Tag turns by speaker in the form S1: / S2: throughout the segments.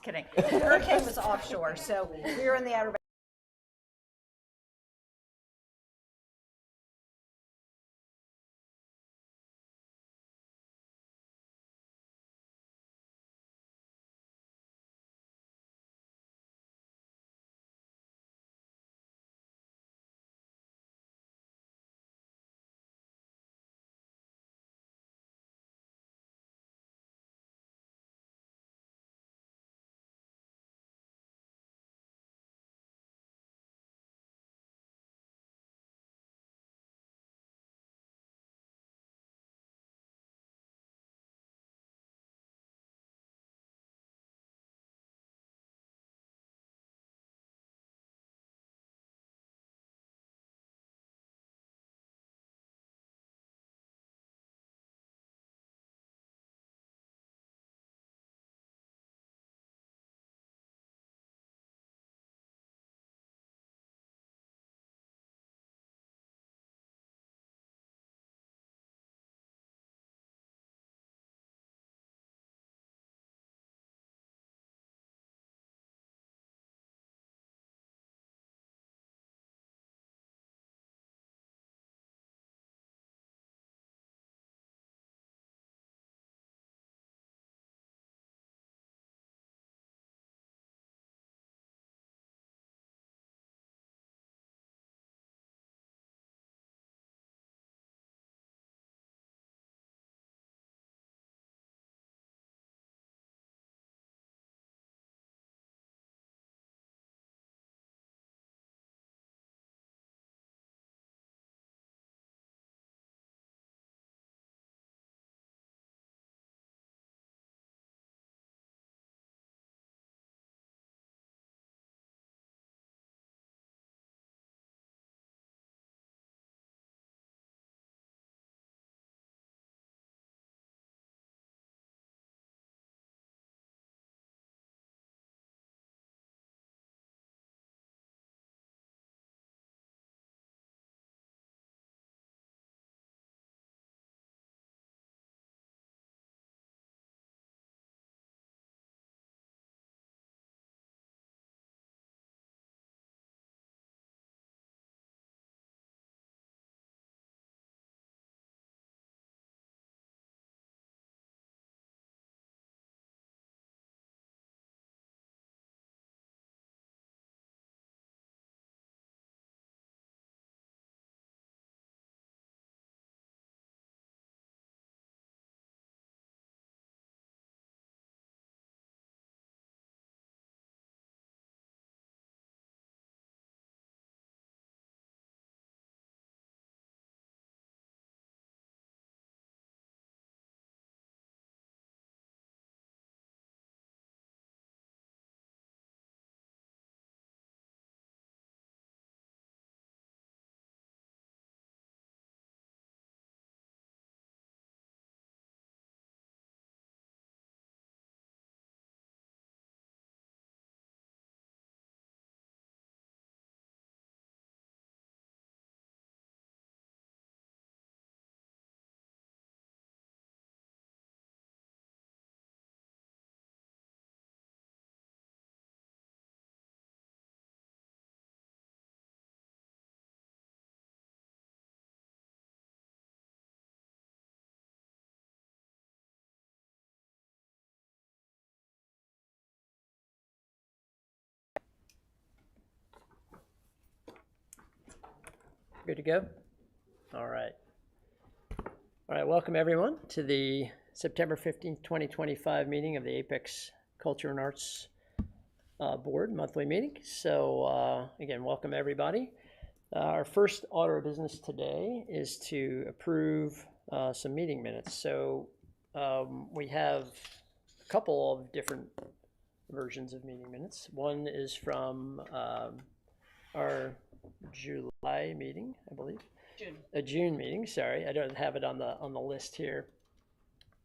S1: Kidding. The hurricane was offshore, so we were in the Outer
S2: Good to go? All right. All right, welcome everyone to the September 15th, 2025 meeting of the Apex Culture and Arts Board monthly meeting. So again, welcome everybody. Our first order of business today is to approve some meeting minutes. So we have a couple of different versions of meeting minutes. One is from our July meeting, I believe. A June meeting, sorry. I don't have it on the list here.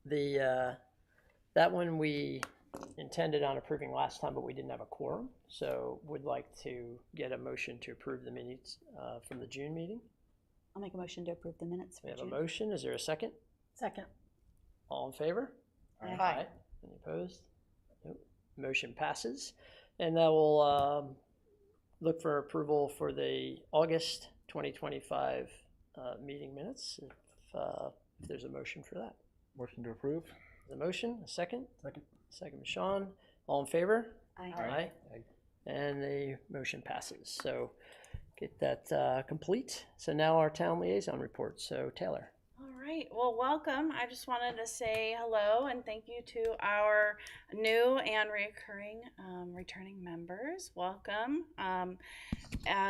S2: That one we intended on approving last time, but we didn't have a quorum. So would like to get a motion to approve the minutes from the June meeting.
S3: I'll make a motion to approve the minutes for
S2: We have
S3: June.
S2: a motion. Is there a second?
S1: Second.
S2: All in favor?
S1: Aye.
S2: Any opposed? Nope. Motion passes. And that will look for approval for the August 2025 meeting minutes, if there's a motion for that.
S4: Motion to approve.
S2: The motion, a second?
S4: Second.
S2: Second, Sean. All in favor?
S3: Aye.
S2: Aye. And the motion passes. So get that complete. So now our town liaison report. So Taylor.
S5: All right. Well, welcome. I just wanted to say hello and thank you to our new and recurring returning members. Welcome.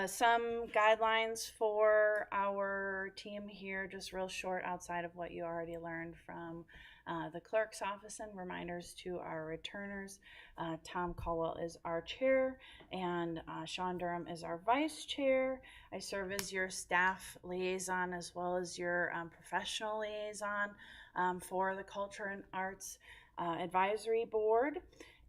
S5: Some guidelines for our team here, just real short outside of what you already learned from the clerk's office, and reminders to our returners. Tom Caldwell is our chair, and Sean Durham is our vice chair. I serve as your staff liaison as well as your professional liaison for the Culture and Arts Advisory Board.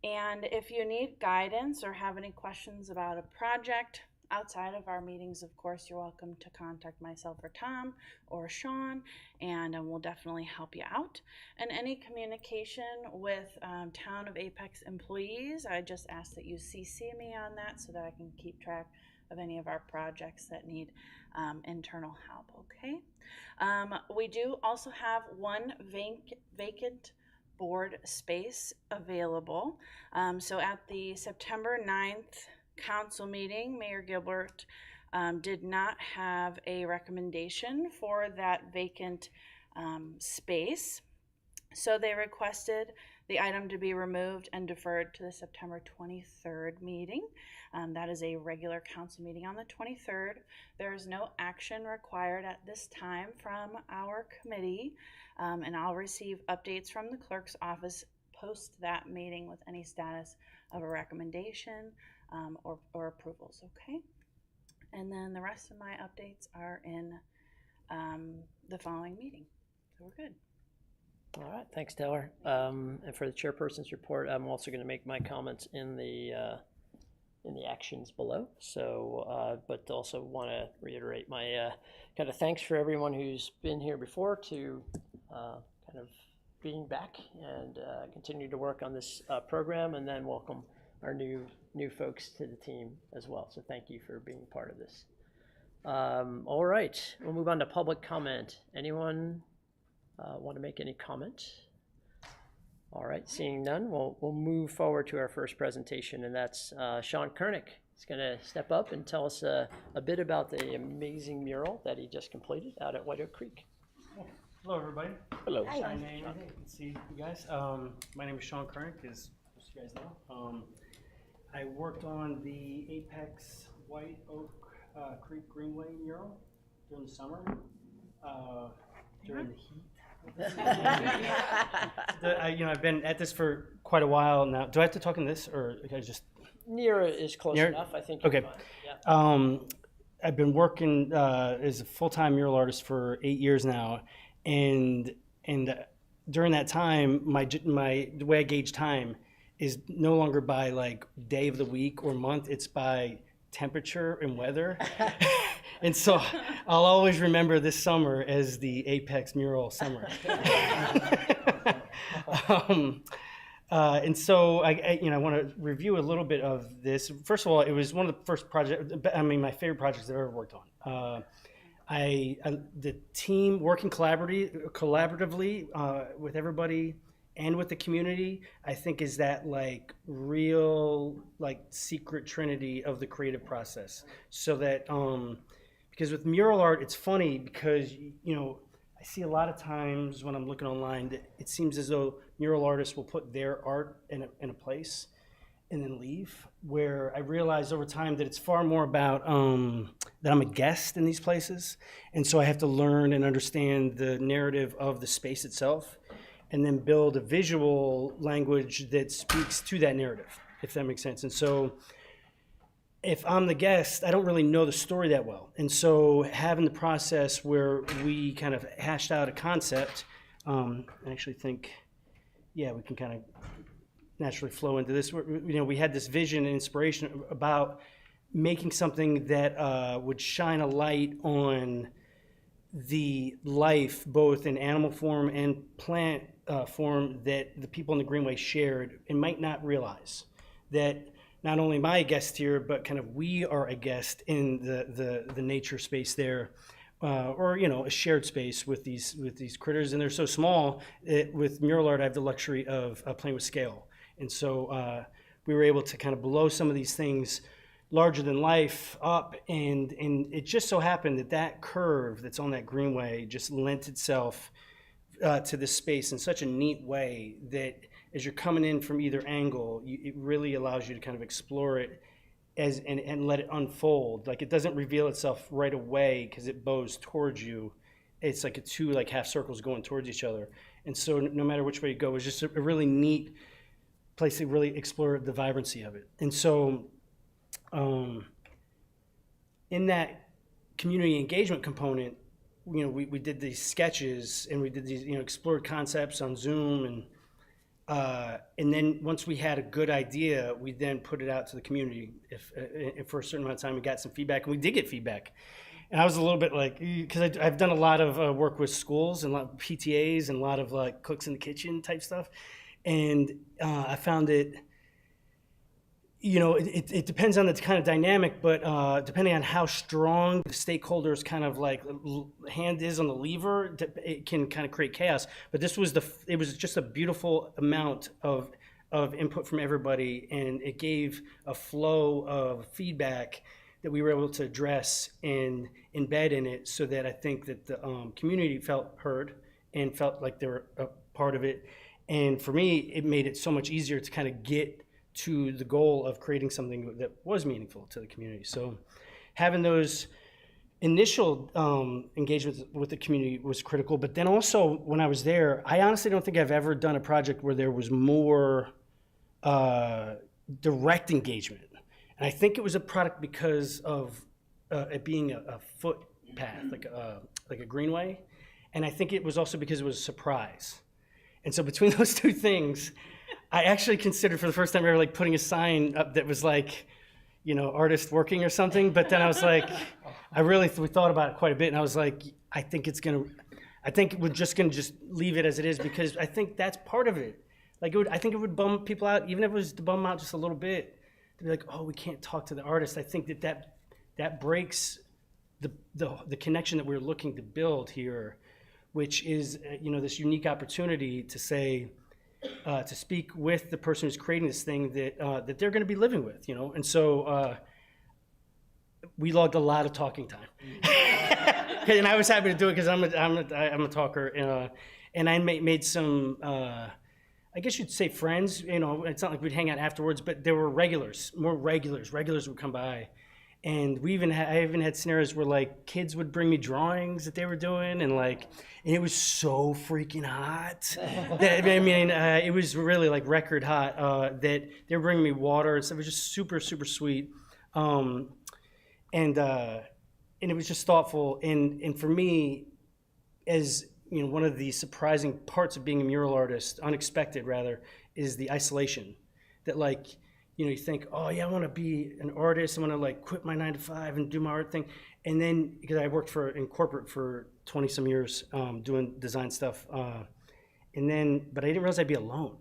S5: And if you need guidance or have any questions about a project outside of our meetings, of course, you're welcome to contact myself or Tom or Sean, and we'll definitely help you out. And any communication with Town of Apex employees, I just ask that you CC me on that so that I can keep track of any of our projects that need internal help, okay? We do also have one vacant board space available. So at the September 9th council meeting, Mayor Gilbert did not have a recommendation for that vacant space. So they requested the item to be removed and deferred to the September 23rd meeting. That is a regular council meeting on the 23rd. There is no action required at this time from our committee, and I'll receive updates from the clerk's office post that meeting with any status of a recommendation or approvals, okay? And then the rest of my updates are in the following meeting. So we're good.
S2: All right, thanks, Taylor. And for the chairperson's report, I'm also going to make my comments in the actions below. So, but also want to reiterate my kind of thanks for everyone who's been here before to kind of being back and continue to work on this program, and then welcome our new folks to the team as well. So thank you for being part of this. All right, we'll move on to public comment. Anyone want to make any comment? All right, seeing none, we'll move forward to our first presentation, and that's Sean Koenig. He's going to step up and tell us a bit about the amazing mural that he just completed out at White Oak Creek.
S6: Hello, everybody.
S4: Hello.
S6: My name, you can see you guys. My name is Sean Koenig, as most of you guys know. I worked on the Apex White Oak Creek Greenway mural during the summer, during the heat. I've been at this for quite a while now. Do I have to talk in this, or can I just?
S2: Near is close enough, I think.
S6: Okay.
S2: Yeah.
S6: I've been working as a full-time mural artist for 8 years now, and during that time, the way I gauge time is no longer by like day of the week or month. It's by temperature and weather. And so I'll always remember this summer as the Apex mural summer. And so I want to review a little bit of this. First of all, it was one of the first projects, my favorite projects I've ever worked on. The team working collaboratively with everybody and with the community, I think is that like real like secret trinity of the creative process. So that because with mural art, it's funny because I see a lot of times when I'm looking online that it seems as though mural artists will put their art in a place and then leave, where I realized over time that it's far more about that I'm a guest in these places, and so I have to learn and understand the narrative of the space itself and then build a visual language that speaks to that narrative, if that makes sense. And so if I'm the guest, I don't really know the story that well. And so having the process where we kind of hashed out a concept, I actually think, yeah, we can kind of naturally flow into this. We had this vision and inspiration about making something that would shine a light on the life, both in animal form and plant form that the people in the Greenway shared and might not realize that not only am I a guest here, but kind of we are a guest in the nature space there, or a shared space with these critters, and they're so small. With mural art, I have the luxury of playing with scale, and so we were able to kind of blow some of these things larger than life up, and it just so happened that curve that's on that Greenway just lent itself to this space in such a neat way that as you're coming in from either angle, it really allows you to kind of explore it and let it unfold. Like, it doesn't reveal itself right away because it bows towards you. It's like two half circles going towards each other. And so no matter which way you go, it's just a really neat place to really explore the vibrancy of it. And so in that community engagement component, we did these sketches and we did these, explored concepts on Zoom, and then once we had a good idea, we then put it out to the community if for a certain amount of time. We got some feedback, and we did get feedback. And I was a little bit like, because I've done a lot of work with schools and a lot of PTAs and a lot of like cooks in the kitchen type stuff, and I found it. It depends on the kind of dynamic, but depending on how strong the stakeholders' kind of like hand is on the lever, it can kind of create chaos. But it was just a beautiful amount of input from everybody, and it gave a flow of feedback that we were able to address and embed in it, so that I think that the community felt heard and felt like they were a part of it. And for me, it made it so much easier to kind of get to the goal of creating something that was meaningful to the community. So having those initial engagements with the community was critical. But then also when I was there, I honestly don't think I've ever done a project where there was more direct engagement. And I think it was a product because of it being a footpath, like a greenway. And I think it was also because it was a surprise. And so between those two things, I actually considered for the first time ever like putting a sign up that was like, artist working or something. But then I was like, we thought about it quite a bit, and I was like, I think we're just gonna leave it as it is, because I think that's part of it. Like, I think it would bum people out, even if it was to bum them out just a little bit, to be like, oh, we can't talk to the artist. I think that breaks the connection that we're looking to build here, which is this unique opportunity to say, to speak with the person who's creating this thing that they're going to be living with, and so we logged a lot of talking time, and I was happy to do it because I'm a talker, and I made some I guess you'd say friends. It's not like we'd hang out afterwards, but there were more regulars would come by. And I even had scenarios where like kids would bring me drawings that they were doing, and it was so freaking hot. It was really like record hot. That they were bringing me water and stuff. It was just super, super sweet, and it was just thoughtful. And for me, as one of the surprising parts of being a mural artist, unexpected rather, is the isolation. That you think, oh yeah, I want to be an artist. I want to quit my 9-to-5 and do my art thing. And then, because I worked in corporate for 20 some years, doing design stuff. But I didn't realize I'd be alone.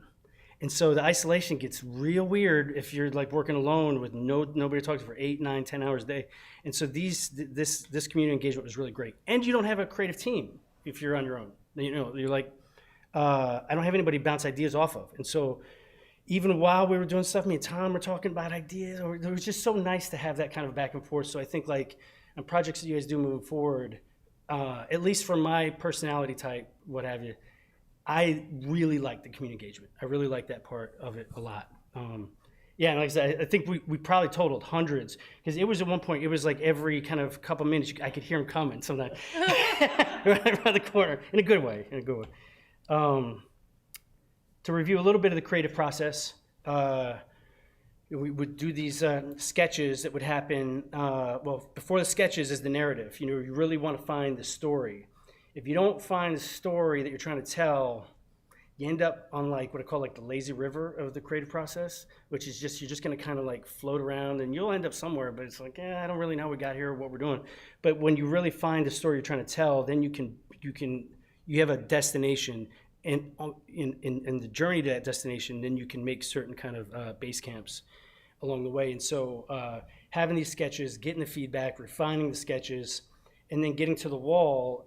S6: And so the isolation gets real weird if you're working alone with nobody to talk to for 8, 9, 10 hours a day. And so this community engagement was really great. And you don't have a creative team if you're on your own. You're like, I don't have anybody to bounce ideas off of. And so even while we were doing stuff, me and Tom were talking about ideas. It was just so nice to have that kind of back and forth. So I think on projects that you guys do moving forward, at least for my personality type, what have you, I really like the community engagement. I really like that part of it a lot. Yeah, and like I said, I think we probably totaled hundreds, because it was at one point, it was like every kind of couple minutes, I could hear them coming sometimes, right around the corner, in a good way. To review a little bit of the creative process, we would do these sketches that would happen, before the sketches is the narrative. You really want to find the story. If you don't find the story that you're trying to tell, you end up on what I call the lazy river of the creative process, which is you're just going to kind of float around, and you'll end up somewhere, but it's I don't really know how we got here or what we're doing. But when you really find the story you're trying to tell, then you have a destination, And in the journey to that destination, then you can make certain kind of base camps along the way. And so having these sketches, getting the feedback, refining the sketches, and then getting to the wall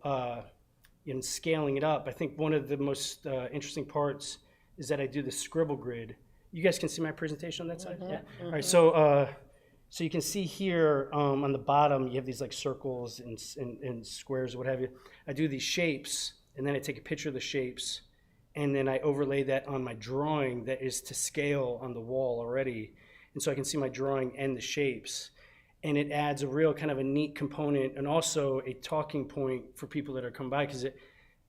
S6: and scaling it up. I think one of the most interesting parts is that I do the scribble grid. You guys can see my presentation on that side? Yeah. All right, so you can see here on the bottom, you have these like circles and squares or what have you. I do these shapes, and then I take a picture of the shapes, and then I overlay that on my drawing that is to scale on the wall already. And so I can see my drawing and the shapes. And it adds a real kind of a neat component and also a talking point for people that are come by, because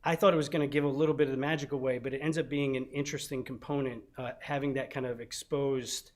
S6: I thought it was going to give a little bit of the magic away, but it ends up being an interesting component, having that kind of exposed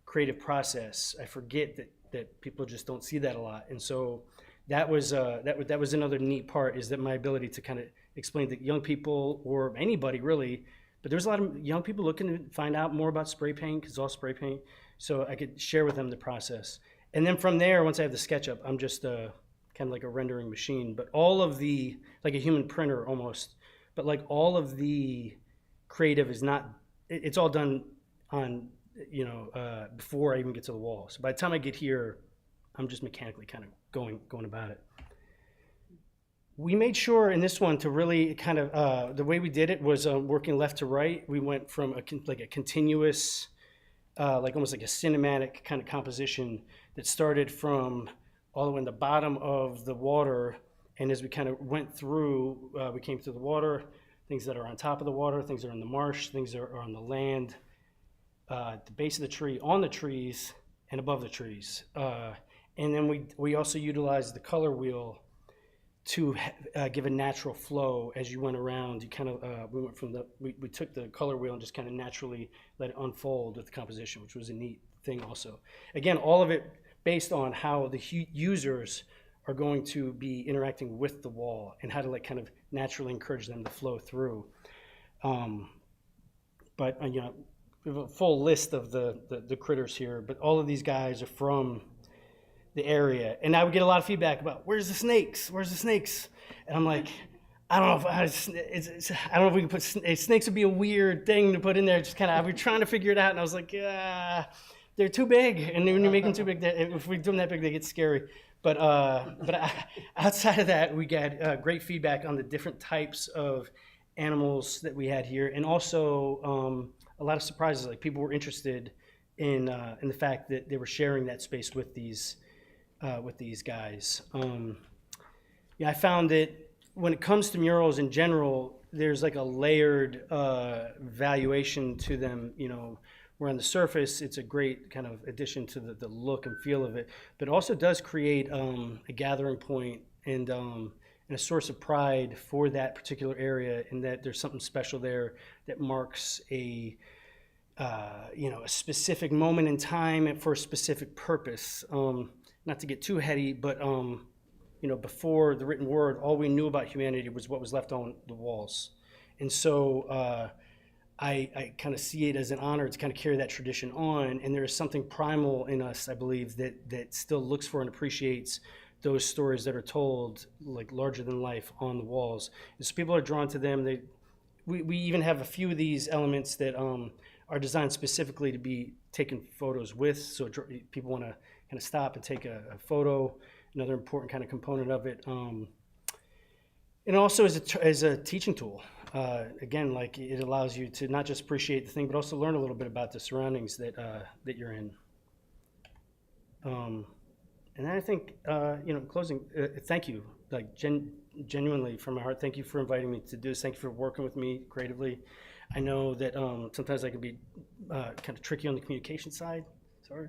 S6: creative process. I forget that people just don't see that a lot. And so that was another neat part, is that my ability to kind of explain to young people or anybody really, but there's a lot of young people looking to find out more about spray paint, because it's all spray paint. So I could share with them the process. And then from there, once I have the SketchUp, I'm just kind of like a rendering machine. But all of the, like a human printer almost, but like all of the creative is not, it's all done on, before I even get to the wall. So by the time I get here, I'm just mechanically kind of going about it. We made sure in this one to really kind of, the way we did it was working left to right. We went from a continuous, like almost like a cinematic kind of composition that started from all the way in the bottom of the water, and as we kind of went through, we came through the water, things that are on top of the water, things that are in the marsh, things that are on the land, at the base of the tree, on the trees, and above the trees. And then we also utilized the color wheel to give a natural flow as you went around. You kind of we went from we took the color wheel and just kind of naturally let it unfold with the composition, which was a neat thing also. Again, all of it based on how the users are going to be interacting with the wall and how to like kind of naturally encourage them to flow through. But we have a full list of the critters here, but all of these guys are from the area, and I would get a lot of feedback about where's the snakes, and I'm like, I don't know if we can put snakes would be a weird thing to put in there. Just kind of, we were trying to figure it out, and I was like, they're too big, and when you make them too big, if we do them that big, they get scary. But outside of that, we got great feedback on the different types of animals that we had here, and also a lot of surprises. Like people were interested in the fact that they were sharing that space with these guys. I found that when it comes to murals in general, there's like a layered valuation to them. Where on the surface, it's a great kind of addition to the look and feel of it, but it also does create a gathering point and a source of pride for that particular area, in that there's something special there that marks a specific moment in time and for a specific purpose. Not to get too heady, but before the written word, all we knew about humanity was what was left on the walls. And so I kind of see it as an honor to kind of carry that tradition on. And there is something primal in us, I believe, that still looks for and appreciates those stories that are told like larger than life on the walls. And so people are drawn to them. We even have a few of these elements that are designed specifically to be taken photos with. So people want to kind of stop and take a photo, another important kind of component of it. And also as a teaching tool. Again, like it allows you to not just appreciate the thing, but also learn a little bit about the surroundings that you're in. And then I think, closing, thank you, like genuinely from my heart, thank you for inviting me to do this. Thank you for working with me creatively. I know that sometimes I can be kind of tricky on the communication side. Sorry.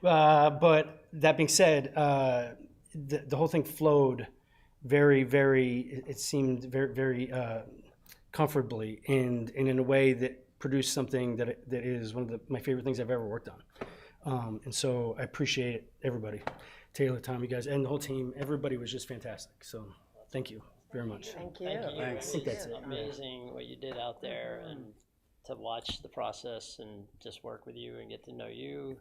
S6: But that being said, the whole thing flowed very, very, it seemed very, very comfortably and in a way that produced something that is one of my favorite things I've ever worked on. And so I appreciate it, everybody. Taylor, Tom, you guys, and the whole team, everybody was just fantastic. So thank you very much.
S1: Thank you.
S6: I think that's it.
S2: Amazing what you did out there, and to watch the process and just work with you and get to know you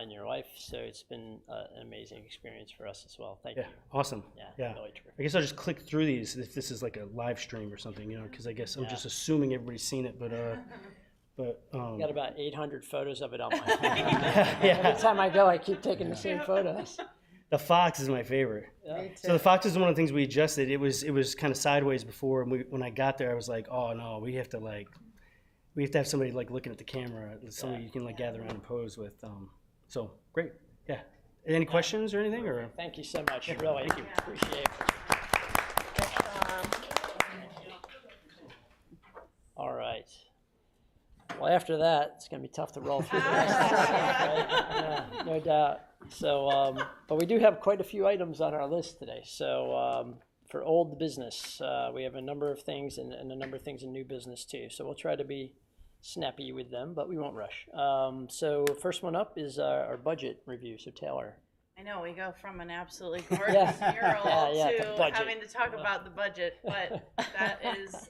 S2: in your life. So it's been an amazing experience for us as well. Thank
S6: Yeah,
S2: you.
S6: awesome.
S2: Yeah, really terrific.
S6: I guess I'll just click through these if this is like a live stream or something, because I guess I'm just assuming everybody's seen it, but
S2: Got about 800 photos of it on my phone.
S6: yeah.
S2: Every time I go, I keep taking the same photos.
S6: The fox is my favorite. So the fox is one of the things we adjusted. It was kind of sideways before, and when I got there, I was like, oh no, we have to have somebody like looking at the camera, somebody you can like gather around and pose with. So great, yeah. Any questions or anything, or?
S2: Thank you so much. Really, thank you. Appreciate it. All right. Well, after that, it's going to be tough to roll through the rest of the stuff, right? Yeah, no doubt. So, but we do have quite a few items on our list today. So, for old business, we have a number of things and a number of things in new business too. So we'll try to be snappy with them, but we won't rush. So first one up is our budget review. So Taylor.
S5: I know we go from an absolutely gorgeous mural
S2: the
S5: to
S2: budget.
S5: having to talk about the budget, but that is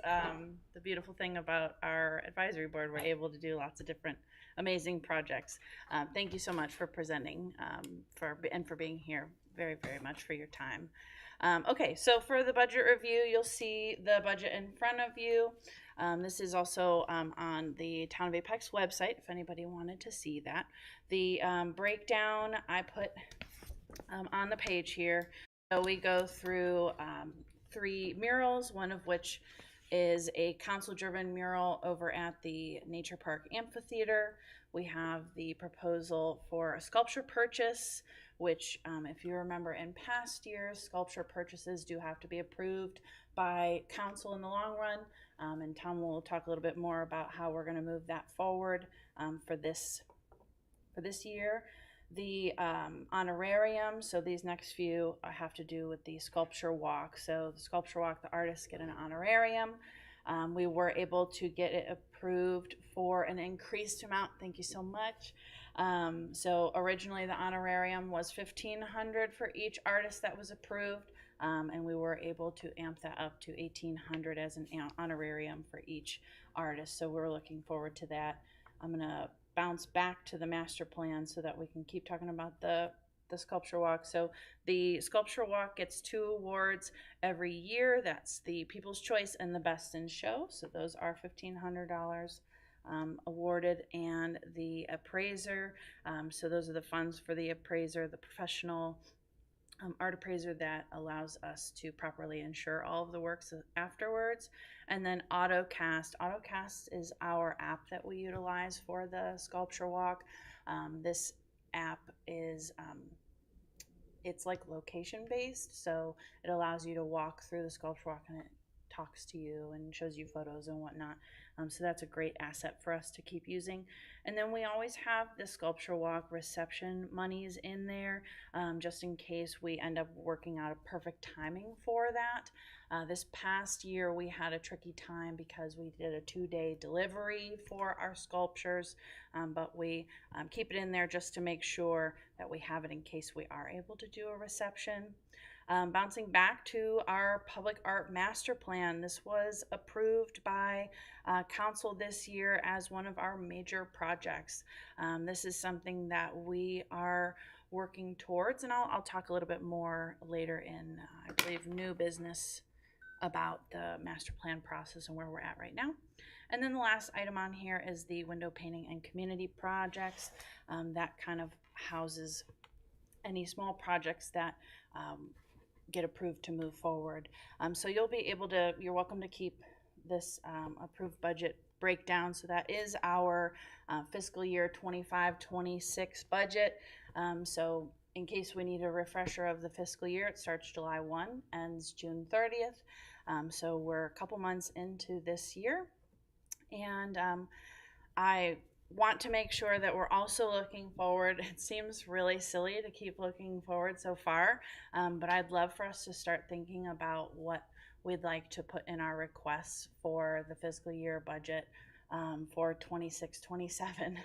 S5: the beautiful thing about our advisory board. We're able to do lots of different amazing projects. Thank you so much for presenting and for being here. Very, very much for your time. Okay, so for the budget review, you'll see the budget in front of you. This is also on the Town of Apex website, if anybody wanted to see that. The breakdown I put on the page here. So we go through 3 murals, one of which is a council-driven mural over at the Nature Park Amphitheater. We have the proposal for a sculpture purchase, which if you remember in past years, sculpture purchases do have to be approved by council in the long run. And Tom will talk a little bit more about how we're going to move that forward for this year. The honorarium, so these next few have to do with the sculpture walk. So the sculpture walk, the artists get an honorarium. We were able to get it approved for an increased amount. Thank you so much. So originally the honorarium was $1,500 for each artist that was approved, and we were able to amp that up to $1,800 as an honorarium for each artist. So we're looking forward to that. I'm gonna bounce back to the master plan so that we can keep talking about the sculpture walk. So the sculpture walk gets 2 awards every year. That's the People's Choice and the Best in Show. So those are $1,500 awarded, and the appraiser. So those are the funds for the appraiser, the professional art appraiser that allows us to properly insure all of the works afterwards. And then AutoCast. AutoCast is our app that we utilize for the sculpture walk. This app is it's like location based, so it allows you to walk through the sculpture walk and it talks to you and shows you photos and whatnot. So that's a great asset for us to keep using. And then we always have the sculpture walk reception monies in there, just in case we end up working out a perfect timing for that. This past year we had a tricky time because we did a 2-day delivery for our sculptures, but we keep it in there just to make sure that we have it in case we are able to do a reception. Bouncing back to our public art master plan, this was approved by council this year as one of our major projects. This is something that we are working towards, and I'll talk a little bit more later in, I believe, new business about the master plan process and where we're at right now. And then the last item on here is the window painting and community projects. That kind of houses any small projects that get approved to move forward. So you'll be able to, you're welcome to keep this approved budget breakdown. So that is our fiscal year 25-26 budget. So in case we need a refresher of the fiscal year, it starts July 1, ends June 30th. So we're a couple months into this year. And I want to make sure that we're also looking forward. It seems really silly to keep looking forward so far, but I'd love for us to start thinking about what we'd like to put in our requests for the fiscal year budget for 26-27.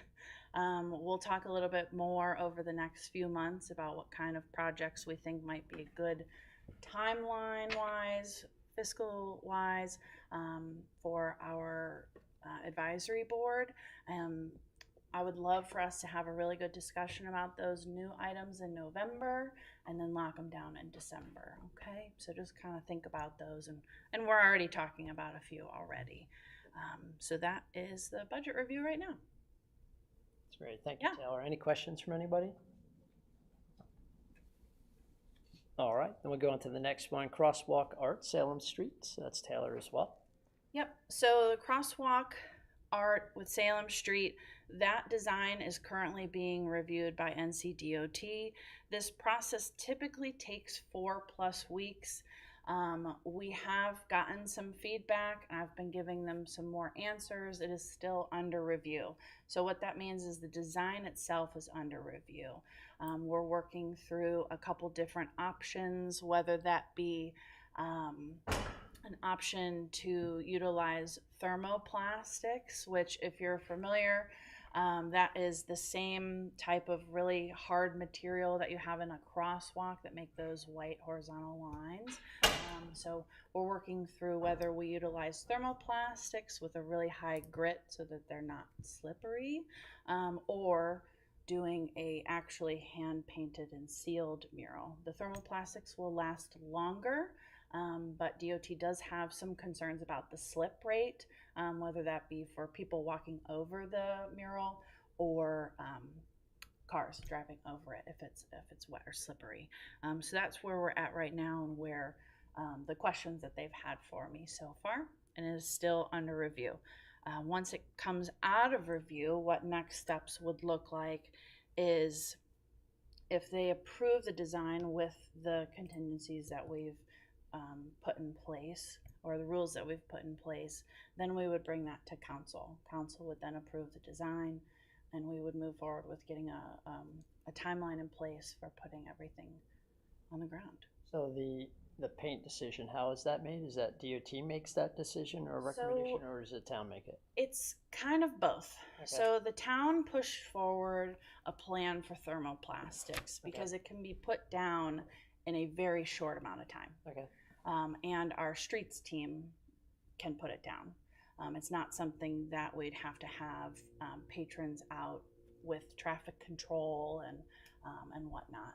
S5: We'll talk a little bit more over the next few months about what kind of projects we think might be good timeline-wise, fiscal-wise, for our advisory board. I would love for us to have a really good discussion about those new items in November and then lock them down in December. Okay, so just kind of think about those, and we're already talking about a few already. So that is the budget review right now.
S2: That's great. Thank you,
S5: Yeah.
S2: Taylor. Any questions from anybody? All right, then we'll go on to the next one, Crosswalk Art, Salem Street. So that's Taylor as well.
S5: Yep. So the crosswalk art with Salem Street, that design is currently being reviewed by NCDOT. This process typically takes 4+ weeks. We have gotten some feedback. I've been giving them some more answers. It is still under review. So what that means is the design itself is under review. We're working through a couple different options, whether that be an option to utilize thermoplastics, which if you're familiar, that is the same type of really hard material that you have in a crosswalk that make those white horizontal lines. So we're working through whether we utilize thermoplastics with a really high grit so that they're not slippery, or doing a actually hand painted and sealed mural. The thermoplastics will last longer, but DOT does have some concerns about the slip rate, whether that be for people walking over the mural or cars driving over it if it's wet or slippery. So that's where we're at right now, and where the questions that they've had for me so far, and it is still under review. Once it comes out of review, what next steps would look like is if they approve the design with the contingencies that we've put in place, or the rules that we've put in place, then we would bring that to council. Council would then approve the design, and we would move forward with getting a timeline in place for putting everything on the ground.
S2: So the paint decision, how is that made? Is that DOT makes that decision or recommendation, or does the town make it?
S5: It's kind of both.
S2: Okay.
S5: So the town pushed forward a plan for thermoplastics because it can be put down in a very short amount of time.
S2: Okay.
S5: And our streets team can put it down. It's not something that we'd have to have patrons out with traffic control and whatnot.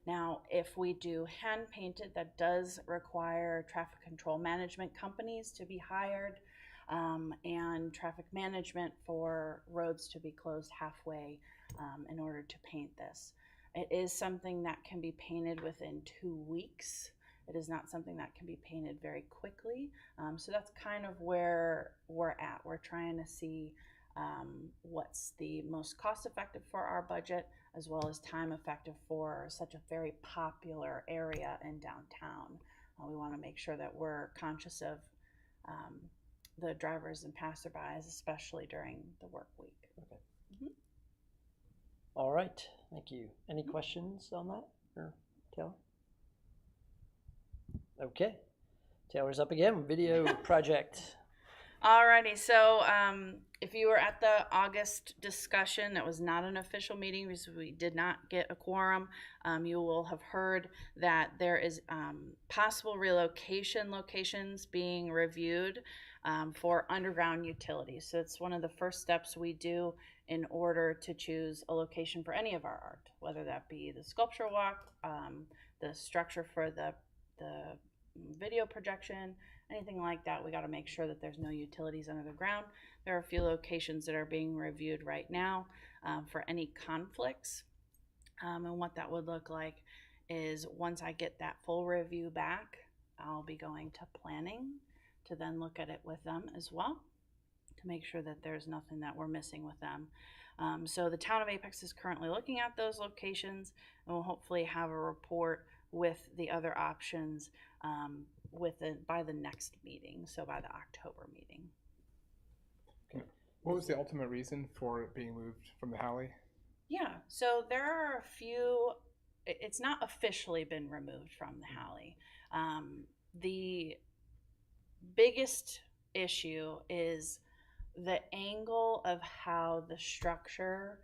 S5: Now, if we do hand painted, that does require traffic control management companies to be hired, and traffic management for roads to be closed halfway in order to paint this. It is something that can be painted within 2 weeks. It is not something that can be painted very quickly. So that's kind of where we're at. We're trying to see what's the most cost effective for our budget, as well as time effective for such a very popular area in downtown. We want to make sure that we're conscious of the drivers and passerbys, especially during the work week.
S2: Okay. All right, thank you. Any questions on that, or Taylor? Okay, Taylor's up again. Video project.
S5: Alrighty, so if you were at the August discussion, that was not an official meeting because we did not get a quorum. You will have heard that there is possible relocation locations being reviewed for underground utilities. So it's one of the first steps we do in order to choose a location for any of our art, whether that be the sculpture walk, the structure for the video projection, anything like that. We got to make sure that there's no utilities under the ground. There are a few locations that are being reviewed right now for any conflicts. And what that would look like is once I get that full review back, I'll be going to planning to then look at it with them as well to make sure that there's nothing that we're missing with them. So the town of Apex is currently looking at those locations, and we'll hopefully have a report with the other options by the next meeting, so by the October meeting.
S4: What was the ultimate reason for it being moved from the Halley?
S5: Yeah, so there are a few, it's not officially been removed from the Halley. The biggest issue is the angle of how the structure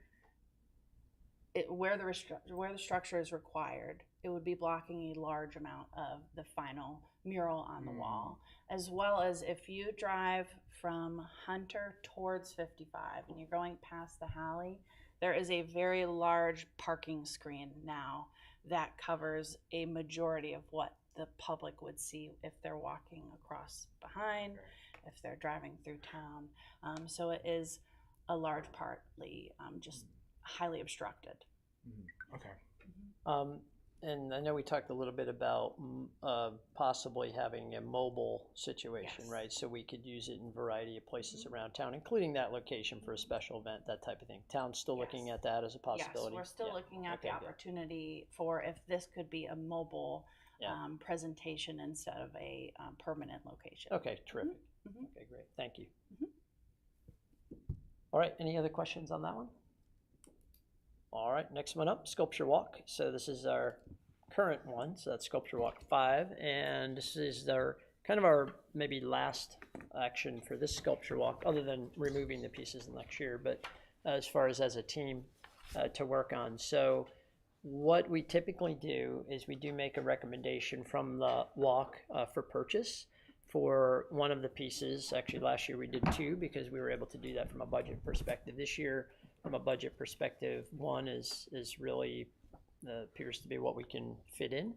S5: where the structure is required, it would be blocking a large amount of the final mural on the wall, as well as if you drive from Hunter towards 55 and you're going past the Halley, there is a very large parking screen now that covers a majority of what the public would see if they're walking across behind, if they're driving through town. So it is a large partly just highly obstructed.
S4: Okay.
S2: And I know we talked a little bit about possibly having a mobile situation,
S5: Yes.
S2: right? So we could use it in a variety of places around town, including that location for a special event, that type of thing. Town's still looking
S5: Yes.
S2: at that as a possibility.
S5: Yes, we're still
S2: Yeah.
S5: looking at
S2: Okay,
S5: the
S2: good.
S5: opportunity for if this could be a mobile
S2: Yeah.
S5: presentation instead of a permanent location.
S2: Okay, terrific.
S5: Mhm.
S2: Okay, great. Thank you.
S5: Mhm.
S2: All right, any other questions on that one? All right, next one up, Sculpture Walk. So this is our current one, so that's Sculpture Walk 5, and this is our kind of our maybe last action for this Sculpture Walk, other than removing the pieces next year, but as far as a team to work on. So what we typically do is we do make a recommendation from the walk for purchase for one of the pieces. Actually, last year we did 2 because we were able to do that from a budget perspective. This year, from a budget perspective, 1 is really appears to be what we can fit in.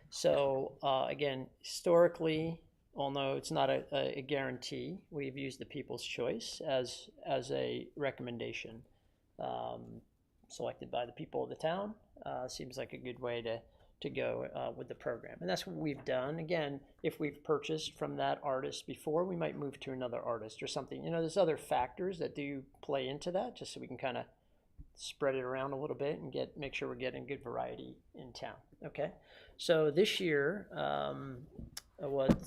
S2: So again, historically, although it's not a guarantee, we've used the People's Choice as a recommendation selected by the people of the town. Seems like a good way to go with the program. And that's what we've done. Again, if we've purchased from that artist before, we might move to another artist or something. You know, there's other factors that do play into that, just so we can kind of spread it around a little bit and make sure we're getting good variety in town. Okay, so this year, what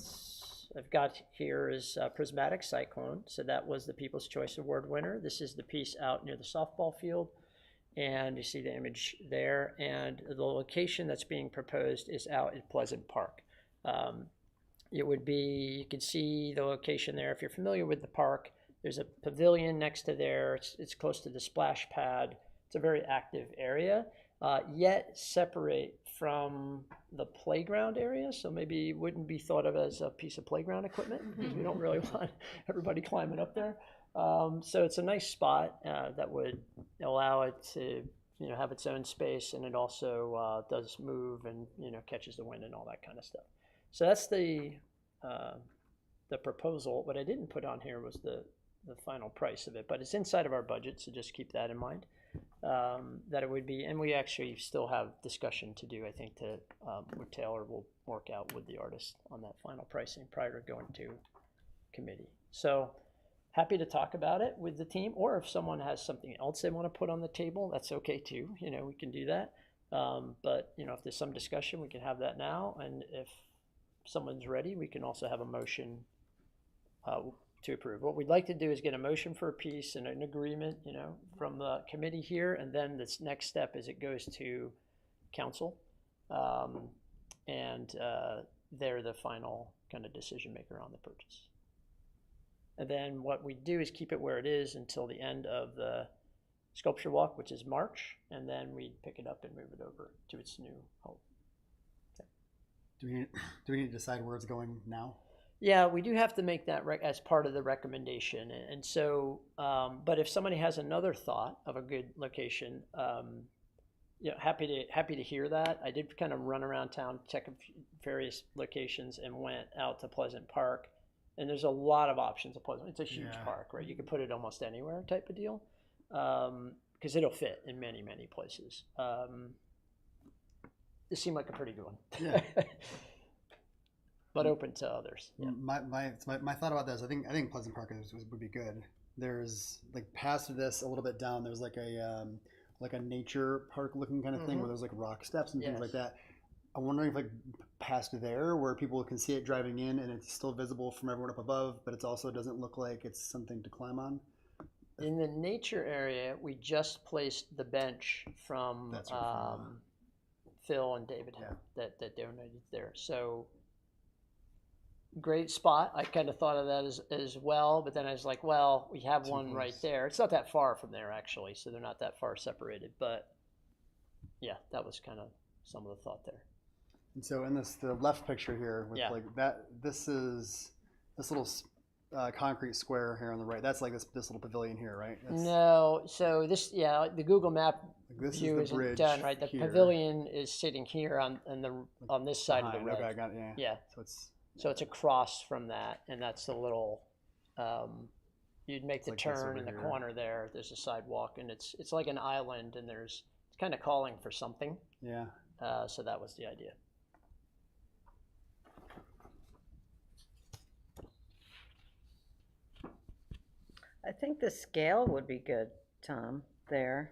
S2: I've got here is Prismatic Cyclone. So that was the People's Choice Award winner. This is the piece out near the softball field. And you see the image there, and the location that's being proposed is out at Pleasant Park. It would be, you can see the location there. If you're familiar with the park, there's a pavilion next to there. It's close to the splash pad. It's a very active area, yet separate from the playground area. So maybe it wouldn't be thought of as a piece of playground equipment, because we don't really want everybody climbing up there. So it's a nice spot that would allow it to, you know, have its own space, and it also does move and, you know, catches the wind and all that kind of stuff. So that's the proposal. What I didn't put on here was the final price of it, but it's inside of our budget, so just keep that in mind. That it would be, and we actually still have discussion to do, I think, to where Taylor will work out with the artist on that final pricing prior to going to committee. So happy to talk about it with the team, or if someone has something else they want to put on the table, that's okay too. You know, we can do that. But, you know, if there's some discussion, we can have that now. And if someone's ready, we can also have a motion to approve. What we'd like to do is get a motion for a piece and an agreement, you know, from the committee here. And then this next step is it goes to council. And they're the final kind of decision maker on the purchase. And then what we do is keep it where it is until the end of the Sculpture Walk, which is March, and then we pick it up and move it over to its new home. Okay.
S7: Do we need to decide where it's going now?
S2: Yeah, we do have to make that as part of the recommendation. And so, but if somebody has another thought of a good location, you know, happy to hear that. I did kind of run around town, check various locations, and went out to Pleasant Park. And there's a lot of options at Pleasant. It's a huge park, right? You can put it almost anywhere type of deal, because it'll fit in many, many places. This seemed like a pretty good one.
S7: Yeah.
S2: But open to others. Yeah.
S7: My thought about this, I think Pleasant Park would be good. There's like past this a little bit down, there's like a nature park looking kind of thing where there's like rock steps and things like that. I'm wondering if like past there where people can see it driving in and it's still visible from everyone up above, but it also doesn't look like it's something to climb on.
S2: In the nature area, we just placed the bench from
S7: That's right,
S2: Phil and David that donated there. So great spot. I kind of thought of that as well, but then I was like, well, we have one right there. It's not that far from there actually, so they're not that far separated, but yeah, that was kind of some of the thought there.
S7: And so in the left picture here, with
S2: Yeah.
S7: like that, this is this little concrete square here on the right. That's like this little pavilion here, right? That's,
S2: No, so this, yeah, the Google Map
S7: like, this
S2: view
S7: is the
S2: isn't
S7: bridge
S2: done, right? The
S7: here.
S2: pavilion is sitting here on this side of the
S7: Behind. Okay, I
S2: red.
S7: got it. Yeah.
S2: Yeah,
S7: So it's
S2: so it's across from that, and that's the little, you'd make the
S7: like this
S2: turn
S7: over
S2: in the
S7: here.
S2: corner there, there's a sidewalk, and it's like an island, and it's kind of calling for something,
S7: yeah.
S2: so that was the idea.
S1: I think the scale would be good, Tom, there.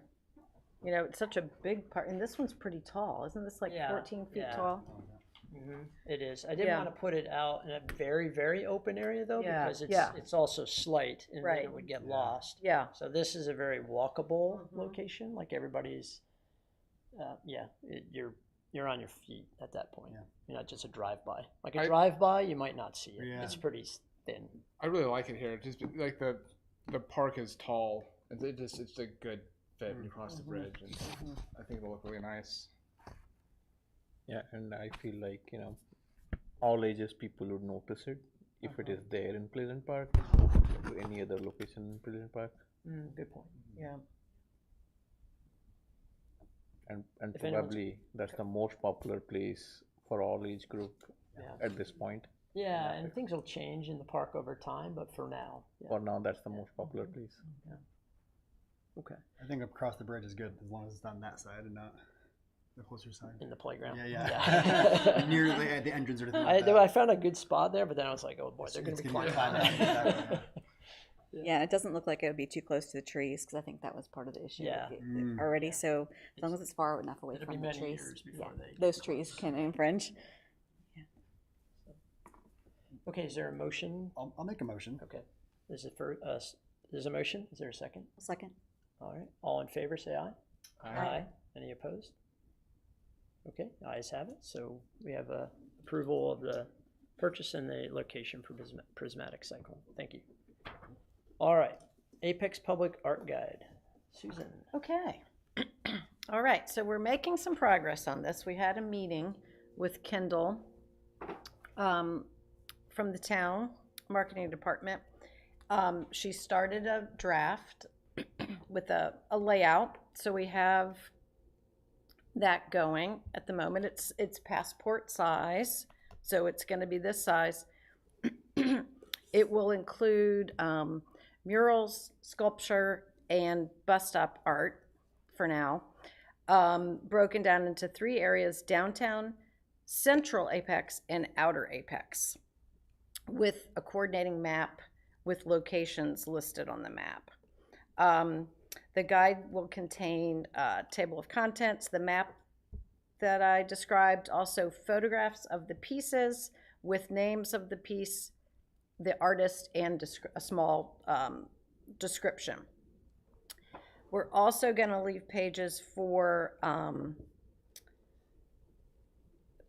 S1: You know, it's such a big part, and this one's pretty tall. Isn't this like
S2: Yeah,
S1: 14 feet
S2: yeah.
S1: tall?
S2: It is. I didn't
S1: Yeah.
S2: want to put it out in a very, very open area though,
S1: Yeah,
S2: because
S1: yeah.
S2: it's also slight, and then
S1: Right.
S2: it would get lost.
S1: Yeah.
S2: So this is a very walkable
S1: Mhm.
S2: location, like everybody's, you're on your feet at that point.
S7: Yeah.
S2: You're not just a drive-by. Like a
S4: I-
S2: drive-by, you might not see it.
S7: Yeah.
S2: It's pretty thin.
S4: I really like it here. Just like the park is tall. It's a good fit when you cross the bridge, and I think it'll look really nice.
S8: Yeah, and I feel like, all ages people would notice it if it is there in Pleasant Park, to any other location in Pleasant Park.
S2: Good point. Yeah.
S8: And
S2: If anyone's-
S8: probably that's the most popular place for all age group
S2: Yeah.
S8: at this point.
S2: Yeah, and things will change in the park over time, but for now, yeah.
S8: For now, that's the most popular place.
S2: Okay.
S7: I think across the bridge is good as long as it's on that side and not the closer side.
S2: In the playground.
S7: Yeah,
S2: Yeah.
S7: yeah. Near the entrance or anything.
S2: I,
S7: Like that.
S2: I found a good spot there, but then I was like, oh boy, they're going
S7: It's
S2: to be
S7: gonna
S2: climbing
S7: be
S2: on
S7: climbing
S2: that.
S3: Yeah, it doesn't look like it would be too close to the trees, because I think that was part of the issue
S2: Yeah.
S3: already. So as long as it's far enough away
S2: It'll be
S3: from the
S2: many
S3: trees,
S2: years before they-
S3: those trees can infringe.
S2: Okay, is there a motion?
S7: I'll make a motion.
S2: Okay. Is it for us? There's a motion. Is there a second?
S3: Second.
S2: All right. All in favor, say aye.
S4: Aye.
S2: Any opposed? Okay, ayes have it. So we have approval of the purchase and the location for Prismatic Cycle. Thank you. All right. Apex Public Art Guide. Susan.
S1: Okay. All right, so we're making some progress on this. We had a meeting with Kendall from the town marketing department. She started a draft with a layout, so we have that going at the moment. It's passport size, so it's going to be this size. It will include murals, sculpture, and bus stop art for now, broken down into 3 areas: downtown, central Apex, and outer Apex, with a coordinating map with locations listed on the map. The guide will contain a table of contents, the map that I described, also photographs of the pieces with names of the piece, the artist, and a small description. We're also going to leave pages for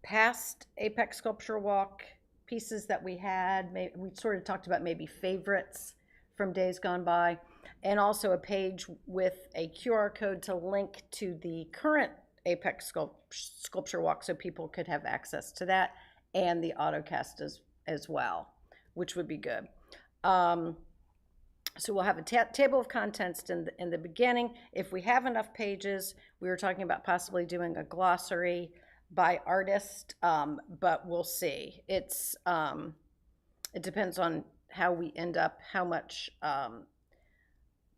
S1: past Apex Sculpture Walk pieces that we had. We sort of talked about maybe favorites from days gone by, and also a page with a QR code to link to the current Apex Sculpture Walk, so people could have access to that, and the AutoCast as well, which would be good. So we'll have a table of contents in the beginning. If we have enough pages, we were talking about possibly doing a glossary by artist, but we'll see. It depends on how we end up, how much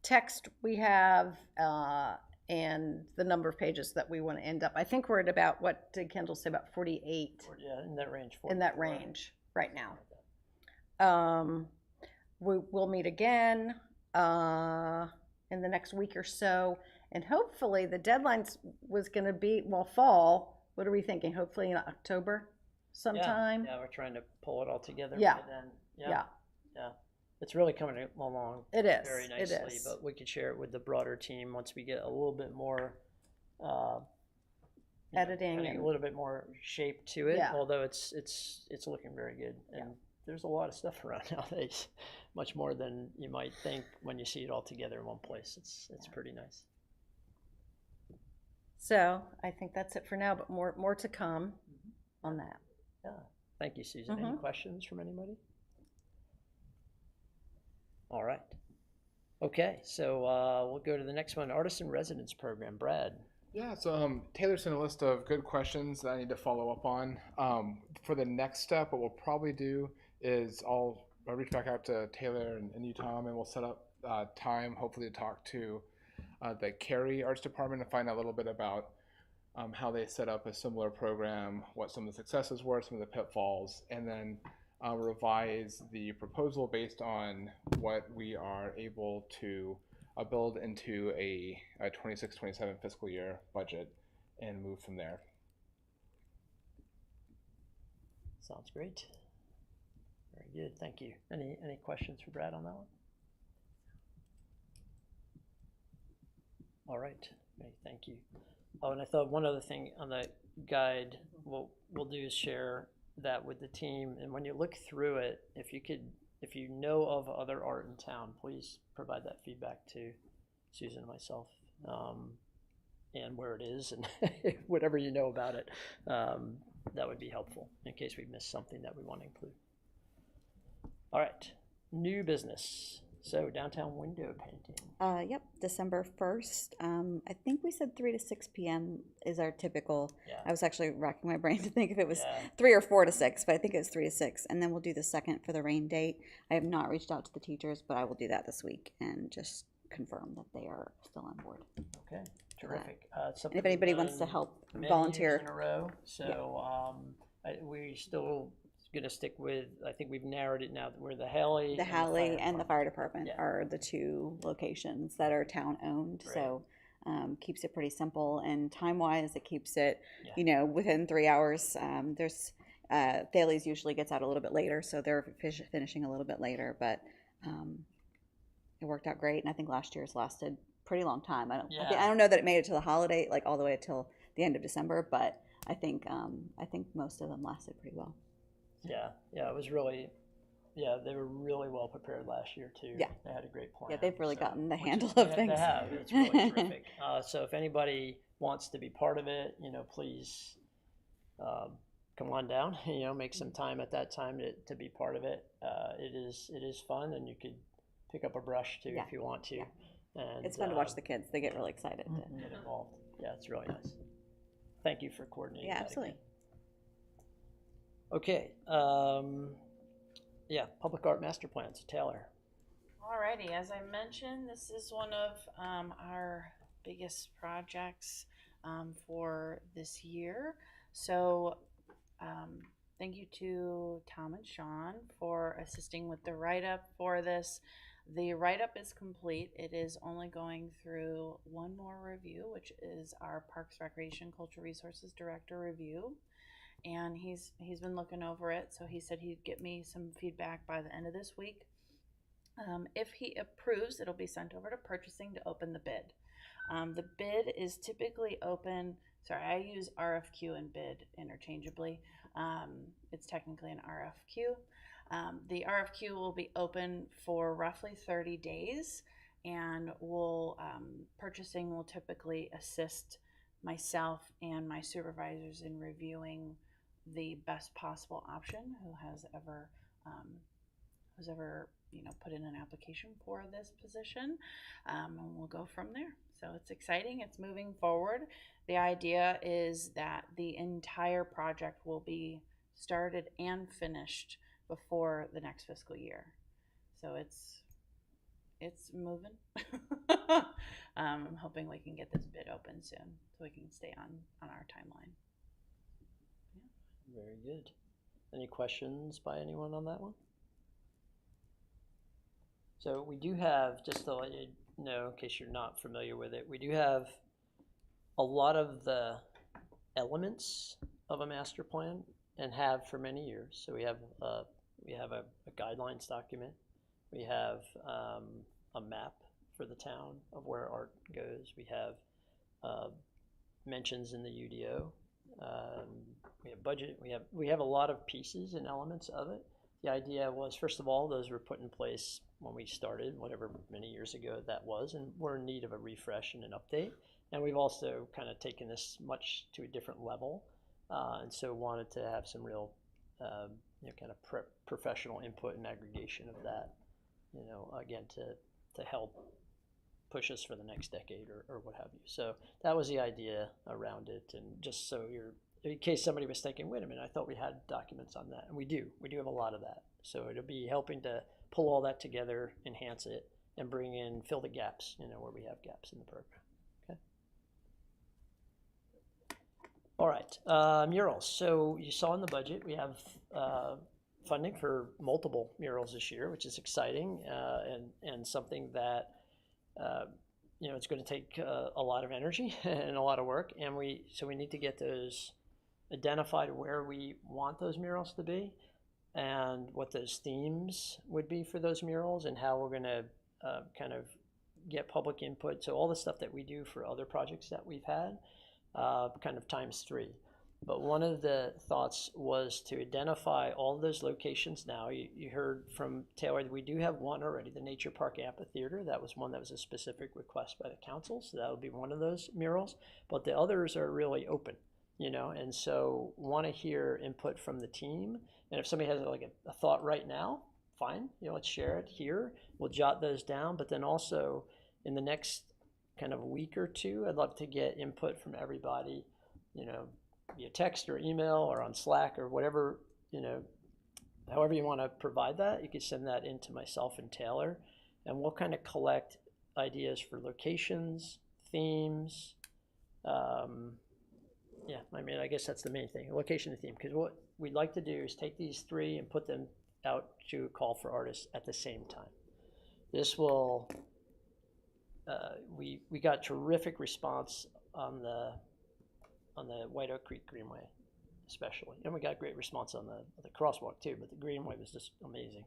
S1: text we have, and the number of pages that we want to end up. I think we're at about, what did Kendall say, about 48?
S2: Yeah, in that range.
S1: In that range right now. We'll meet again in the next week or so, and hopefully the deadline was going to be, fall. What are we thinking? Hopefully in October sometime?
S2: Yeah, we're trying to pull it all together.
S1: Yeah.
S2: By then.
S1: Yeah.
S2: Yeah. It's really coming along
S1: It is.
S2: very
S1: It
S2: nicely,
S1: is.
S2: but we could share it with the broader team once we get a little bit more
S1: Editing
S2: putting
S1: and-
S2: a little bit more shape to it.
S1: Yeah.
S2: Although it's looking very good, and there's a lot of stuff around nowadays, much more than you might think when you see it all together in one place. It's pretty nice.
S1: So I think that's it for now, but more to come on that.
S2: Yeah, thank you, Susan. Any questions from anybody? All right. Okay, so we'll go to the next one, Artist in Residence Program. Brad.
S4: Yeah, so Taylor sent a list of good questions that I need to follow up on. For the next step, what we'll probably do is I'll reach back out to Taylor and you, Tom, and we'll set up time, hopefully, to talk to the Cary Arts Department and find out a little bit about how they set up a similar program, what some of the successes were, some of the pitfalls, and then revise the proposal based on what we are able to build into a 26-27 fiscal year budget and move from there.
S2: Sounds great. Very good, thank you. Any questions for Brad on that one? All right, okay, thank you. Oh, and I thought one other thing on the guide we'll do is share that with the team, and when you look through it, if you know of other art in town, please provide that feedback to Susan and myself, and where it is, and whatever you know about it, that would be helpful in case we missed something that we want to include. All right, new business. So downtown window painting.
S3: Yep, December 1st. I think we said 3 to 6 p.m. is our typical.
S2: Yeah.
S3: I was actually racking my brain to think if it was
S2: Yeah.
S3: 3 or 4 to 6, but I think it was 3 to 6. And then we'll do the second for the rain date. I have not reached out to the teachers, but I will do that this week and just confirm that they are still on board.
S2: Okay, terrific.
S3: And if anybody wants to help
S2: many
S3: volunteer.
S2: years in a row, so we still gonna stick with, I think we've narrowed it now, where the Haley.
S3: The Hallie and the
S2: Department.
S3: fire department
S2: Yeah.
S3: are the two locations that are town owned.
S2: Great.
S3: So keeps it pretty simple, and time wise, it keeps it,
S2: Yeah.
S3: within 3 hours. There's Thales usually gets out a little bit later, so they're finishing a little bit later, but it worked out great. And I think last year's lasted a pretty long time. I don't know that it made it to the holiday, like all the way till the end of December, but I think most of them lasted pretty well.
S2: Yeah, it was really, they were really well prepared last year too.
S3: Yeah.
S2: They had a great plan.
S3: Yeah, they've really gotten the
S2: which
S3: handle
S2: is-
S3: of
S2: they
S3: things.
S2: They have, it's really terrific. So if anybody wants to be part of it, please come on down, make some time at that time to be part of it. It is fun, and you could pick up a brush too if you want to.
S3: Yeah.
S2: And
S3: It's fun to watch the kids. They get really excited.
S2: get involved. Yeah, it's really nice. Thank you for coordinating.
S3: Yeah,
S2: that
S3: absolutely.
S2: again. Okay, public art master plans, Taylor.
S5: Alrighty, as I mentioned, this is one of our biggest projects for this year. So thank you to Tom and Sean for assisting with the write-up for this. The write-up is complete. It is only going through one more review, which is our Parks, Recreation, Cultural Resources Director review. And he's been looking over it, so he said he'd get me some feedback by the end of this week. If he approves, it'll be sent over to purchasing to open the bid. The bid is typically open. Sorry, I use RFQ and bid interchangeably. It's technically an RFQ. The RFQ will be open for roughly 30 days, and purchasing will typically assist myself and my supervisors in reviewing the best possible option who has ever put in an application for this position, and we'll go from there. So it's exciting. It's moving forward. The idea is that the entire project will be started and finished before the next fiscal year. So it's moving. I'm hoping we can get this bid open soon so we can stay on our timeline.
S2: Very good. Any questions by anyone on that one? So we do have, just to let you know, in case you're not familiar with it, we do have a lot of the elements of a master plan and have for many years. So we have a guidelines document. We have a map for the town of where art goes. We have mentions in the UDO. We have budget. We have a lot of pieces and elements of it. The idea was, first of all, those were put in place when we started, whatever many years ago that was, and we're in need of a refresh and an update. And we've also kind of taken this much to a different level, and so wanted to have some real, kind of professional input and aggregation of that, again, to help push us for the next decade or what have you. So that was the idea around it, and just so in case somebody was thinking, wait a minute, I thought we had documents on that, and we do have a lot of that. So it'll be helping to pull all that together, enhance it, and fill the gaps, where we have gaps in the program. Okay. All right, murals. So you saw in the budget, we have funding for multiple murals this year, which is exciting, and something that, it's going to take a lot of energy and a lot of work, and we need to get those identified where we want those murals to be, and what those themes would be for those murals, and how we're going to kind of get public input. So all the stuff that we do for other projects that we've had, kind of times 3. But one of the thoughts was to identify all of those locations now. You heard from Taylor that we do have one already, the Nature Park Amphitheater. That was one that was a specific request by the council, so that would be one of those murals. But the others are really open, and so want to hear input from the team. And if somebody has like a thought right now, fine, let's share it here. We'll jot those down, but then also in the next kind of week or two, I'd love to get input from everybody, via text or email or on Slack or whatever, however you want to provide that. You can send that in to myself and Taylor, and we'll kind of collect ideas for locations, themes. I guess that's the main thing, location and theme, because what we'd like to do is take these 3 and put them out to call for artists at the same time. This will, we got terrific response on the White Oak Creek Greenway, especially, and we got great response on the crosswalk too. But the Greenway was just amazing,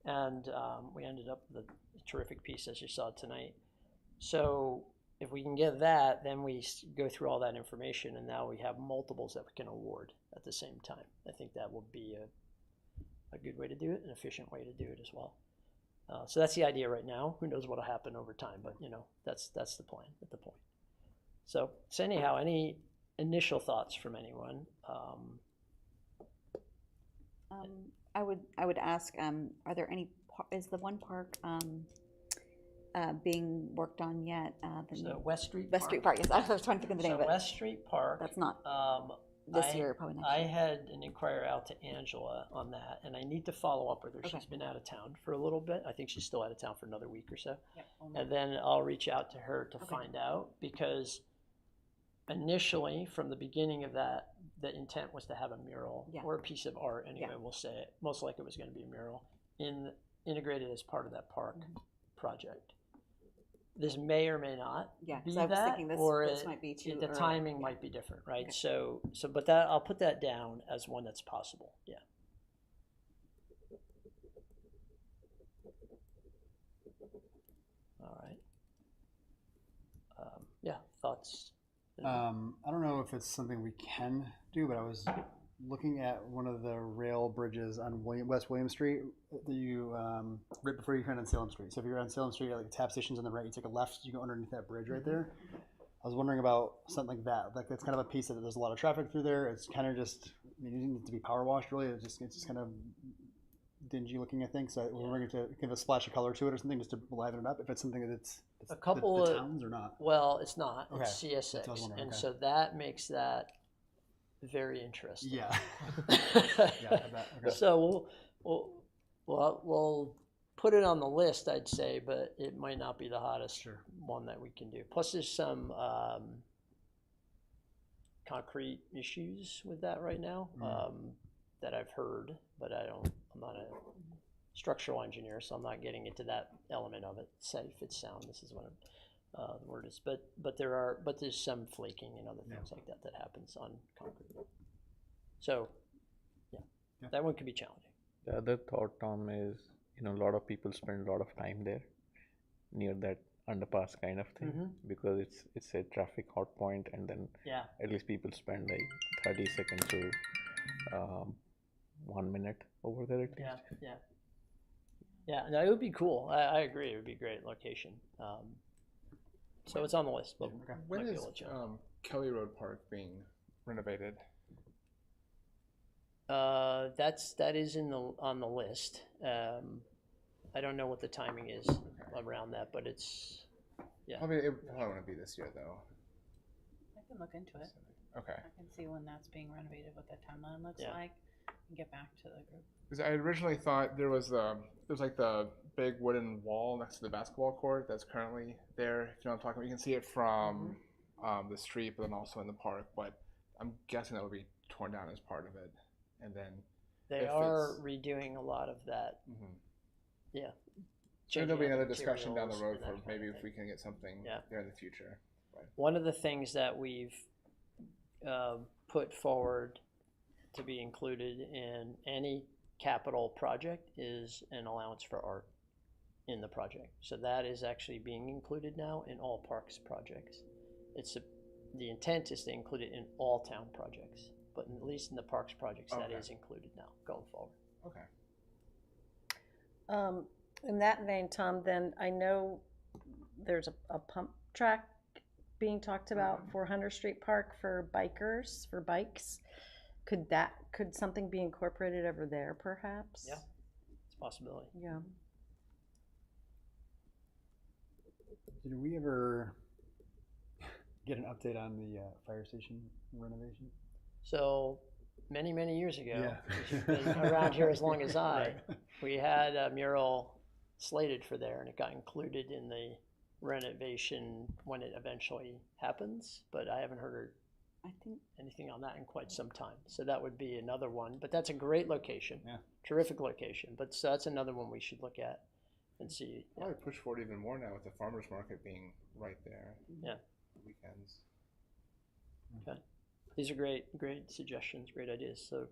S2: and we ended up with a terrific piece as you saw tonight. So if we can get that, then we go through all that information, and now we have multiples that we can award at the same time. I think that will be a good way to do it, an efficient way to do it as well. So that's the idea right now. Who knows what will happen over time, but that's the plan at the point. So anyhow, any initial thoughts from anyone?
S3: I would ask, are there any, is the one park being worked on yet?
S2: So West Street
S3: Park, yes, I was trying to think of the name of it.
S2: West Street Park.
S3: That's not this year, probably next year.
S2: I had an inquiry out to Angela on that, and I need to follow up with her.
S3: Okay.
S2: She's been out of town for a little bit. I think she's still out of town for another week or so.
S3: Yep.
S2: And then I'll reach out to her to find out, because initially, from the beginning of that, the intent was to have a mural or a piece of art, anyway, we'll say it. Most likely it was going to be a mural integrated as part of that park project. This may or may not be
S3: I was
S2: that,
S3: thinking
S2: or
S3: this might be too
S2: the
S3: early.
S2: timing might be different, right? Okay. So, but that I'll put that down as one that's possible. Yeah. All right. Thoughts?
S7: I don't know if it's something we can do, but I was looking at one of the rail bridges on West William Street that you right before you turn on Salem Street. So if you're on Salem Street, like the tap station's on the right, you take a left, you go underneath that bridge right there. I was wondering about something like that. Like that's kind of a piece that there's a lot of traffic through there. It's kind of just, I mean, it didn't need to be power washed really. It's just kind of dingy looking, I think. So we're going to give a splash of color to it or something just to liven it up. If it's something that it's
S2: a couple
S7: the
S2: of
S7: towns or not.
S2: Well, it's not.
S7: Okay.
S2: It's CS6, and
S7: okay.
S2: so that makes that very interesting.
S7: Yeah. Yeah, I bet. Okay.
S2: So we'll put it on the list, I'd say, but it might not be the hottest one that we can do. Plus, there's some concrete issues with that right now that I've heard, but I'm not a structural engineer, so I'm not getting into that element of it. Safe, it's sound. This is what the word is. But there's some flaking and other things like that happens on concrete. So yeah, that one could be challenging.
S8: The other thought, Tom, is a lot of people spend a lot of time there near that underpass kind of thing because it's a traffic hot point, and then at least people spend like 30 seconds or 1 minute over there at least.
S2: Yeah, no, it would be cool. I agree. It would be a great location. So it's on the list, but
S4: When
S2: might be
S4: is
S2: able to jump.
S4: Kelly Road Park being renovated?
S2: That is on the list. I don't know what the timing is around that, but it's, yeah.
S4: Probably it probably wouldn't be this year though.
S9: I can look into it.
S4: Okay.
S9: I can see when that's being renovated, what that timeline looks
S2: Yeah.
S9: like, and get back to the group.
S4: Because I originally thought there was like the big wooden wall next to the basketball court that's currently there. If you know what I'm talking about, you can see it from the street, but then also in the park. But I'm guessing that will be torn down as part of it, and then
S2: They
S4: if
S2: are
S4: it's-
S2: redoing a lot of that. Yeah.
S4: Sure, there'll be
S2: changing out
S4: another
S2: the
S4: discussion down the
S2: materials
S4: road
S2: and that
S4: for
S2: kind
S4: maybe
S2: of
S4: if
S2: thing.
S4: we can get something
S2: Yeah.
S4: there in the future.
S2: One of the things that we've put forward to be included in any capital project is an allowance for art in the project. So that is actually being included now in all parks projects. The intent is to include it in all town projects, but at least in the parks projects, that
S4: Okay.
S2: is included now going forward.
S4: Okay.
S1: In that vein, Tom, then I know there's a pump track being talked about for Hunter Street Park for bikers, for bikes. Could something be incorporated over there perhaps?
S2: Yeah. It's a possibility.
S1: Yeah.
S7: Did we ever get an update on the fire station renovation?
S2: So many, many years ago,
S7: Yeah.
S2: if you've been around here as long as I,
S7: Right.
S2: we had a mural slated for there, and it got included in the renovation when it eventually happens, but I haven't heard
S3: I think
S2: anything on that in quite some time. So that would be another one, but that's a great location.
S7: Yeah.
S2: Terrific location, but so that's another one we should look at and see.
S4: Probably push forward even more now with the farmers market being right there.
S2: Yeah.
S4: Weekends.
S2: Okay. These are great suggestions, great ideas. So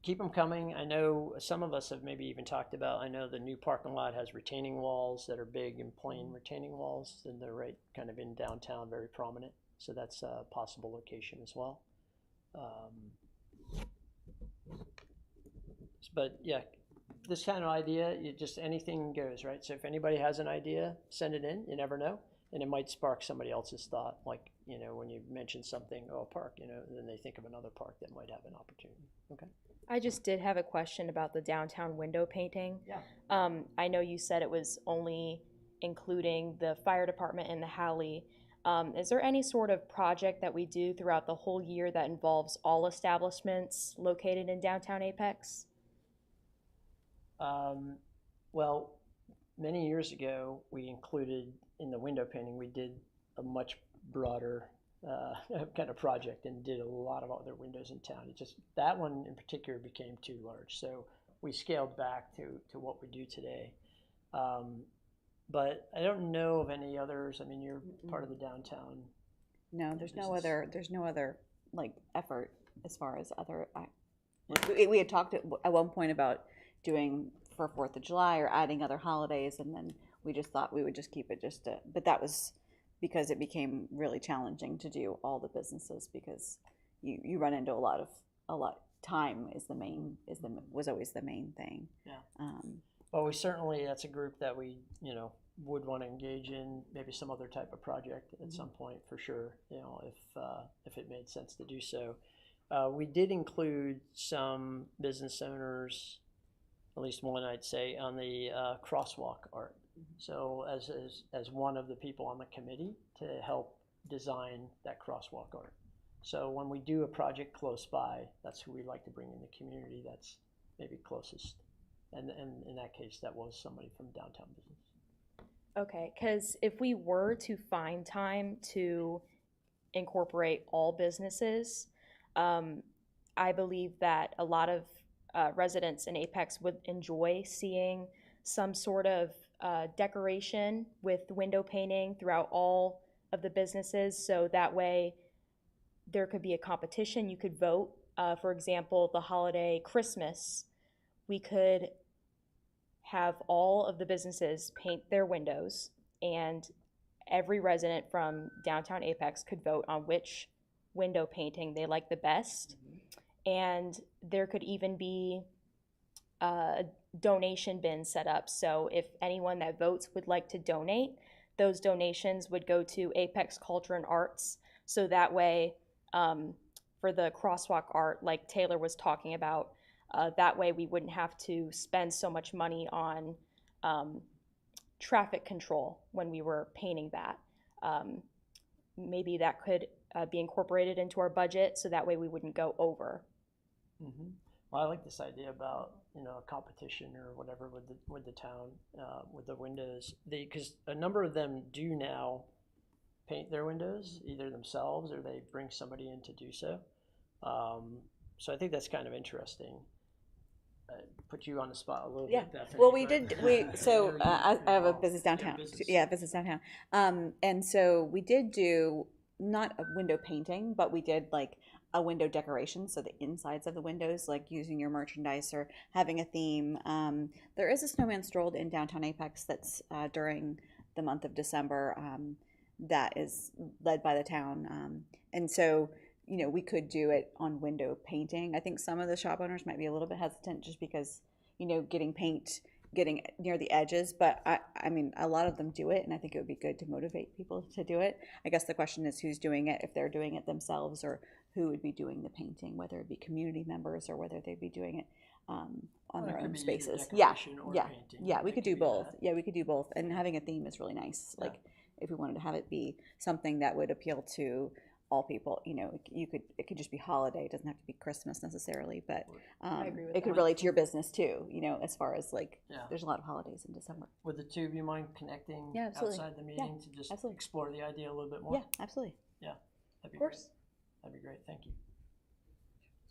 S2: keep them coming. I know some of us have maybe even talked about, I know the new parking lot has retaining walls that are big and plain retaining walls, and they're right kind of in downtown, very prominent. So that's a possible location as well. But yeah, this kind of idea, anything goes, right? So if anybody has an idea, send it in, you never know. And it might spark somebody else's thought, like, when you mention something, a park, and then they think of another park that might have an opportunity. Okay.
S10: I just did have a question about the downtown window painting.
S2: Yeah.
S10: I know you said it was only including the fire department and the Halley. Is there any sort of project that we do throughout the whole year that involves all establishments located in downtown Apex?
S2: Well, many years ago, we included in the window painting, we did a much broader kind of project and did a lot of other windows in town. That one in particular became too large. So we scaled back to what we do today. But I don't know of any others. I mean, you're part of the downtown.
S3: no, there's no
S2: business.
S3: other like effort as far as other. We had talked at one point about doing for 4th of July or adding other holidays, and then we just thought we would just keep it but that was because it became really challenging to do all the businesses because you run into a lot time was always the main thing.
S2: Yeah. Well, that's a group that we, would want to engage in maybe some other type of project at some point for sure, if it made sense to do so. We did include some business owners, at least one I'd say, on the crosswalk art. So as one of the people on the committee to help design that crosswalk art. So when we do a project close by, that's who we like to bring in the community that's maybe closest. And in that case, that was somebody from downtown business.
S10: Okay, because if we were to find time to incorporate all businesses, I believe that a lot of residents in Apex would enjoy seeing some sort of decoration with window painting throughout all of the businesses. So that way there could be a competition. You could vote. For example, the holiday Christmas, we could have all of the businesses paint their windows, and every resident from downtown Apex could vote on which window painting they like the best. And there could even be a donation bin set up. So if anyone that votes would like to donate, those donations would go to Apex Culture and Arts. So that way, for the crosswalk art, like Taylor was talking about, that way we wouldn't have to spend so much money on traffic control when we were painting that. Maybe that could be incorporated into our budget, so that way we wouldn't go over.
S2: Mm-hmm. Well, I like this idea about, you know, a competition or whatever with the town, with the windows. Because a number of them do now paint their windows either themselves or they bring somebody in to do so. So I think that's kind of interesting. Put you on the spot a little bit, Bethany.
S3: Well, we
S2: but-
S3: did. So I have a
S2: involved.
S3: business downtown.
S2: business.
S3: Yeah, business downtown. And so we did do not a window painting, but we did like a window decoration. So the insides of the windows, like using your merchandise or having a theme. There is a snowman stroll in downtown Apex that's during the month of December. That is led by the town. And so, you know, we could do it on window painting. I think some of the shop owners might be a little bit hesitant just because, you know, getting near the edges, but I mean, a lot of them do it, and I think it would be good to motivate people to do it. I guess the question is who's doing it, if they're doing it themselves, or who would be doing the painting, whether it be community members or whether they'd be doing it on their
S2: it could
S3: own
S2: be either
S3: spaces. Yeah,
S2: decoration or
S3: yeah,
S2: painting.
S3: yeah. We
S2: It
S3: could
S2: could
S3: do
S2: be
S3: both.
S2: that.
S3: Yeah, we could do both, and having a theme is really nice.
S2: Yeah.
S3: Like if we wanted to have it be something that would appeal to all people, you know, it could just be holiday. It doesn't have to be Christmas necessarily, but
S10: I agree with
S3: it could
S10: that.
S3: relate to your business too. You know, as far as like,
S2: Yeah.
S3: there's a lot of holidays in December.
S2: Would the two of you mind connecting
S3: Yeah, absolutely.
S2: outside the
S3: Yeah,
S2: meeting to just
S3: absolutely.
S2: explore the idea a little bit more?
S3: Yeah, absolutely.
S2: Yeah, that'd be
S3: Of course.
S2: great. That'd be great. Thank you.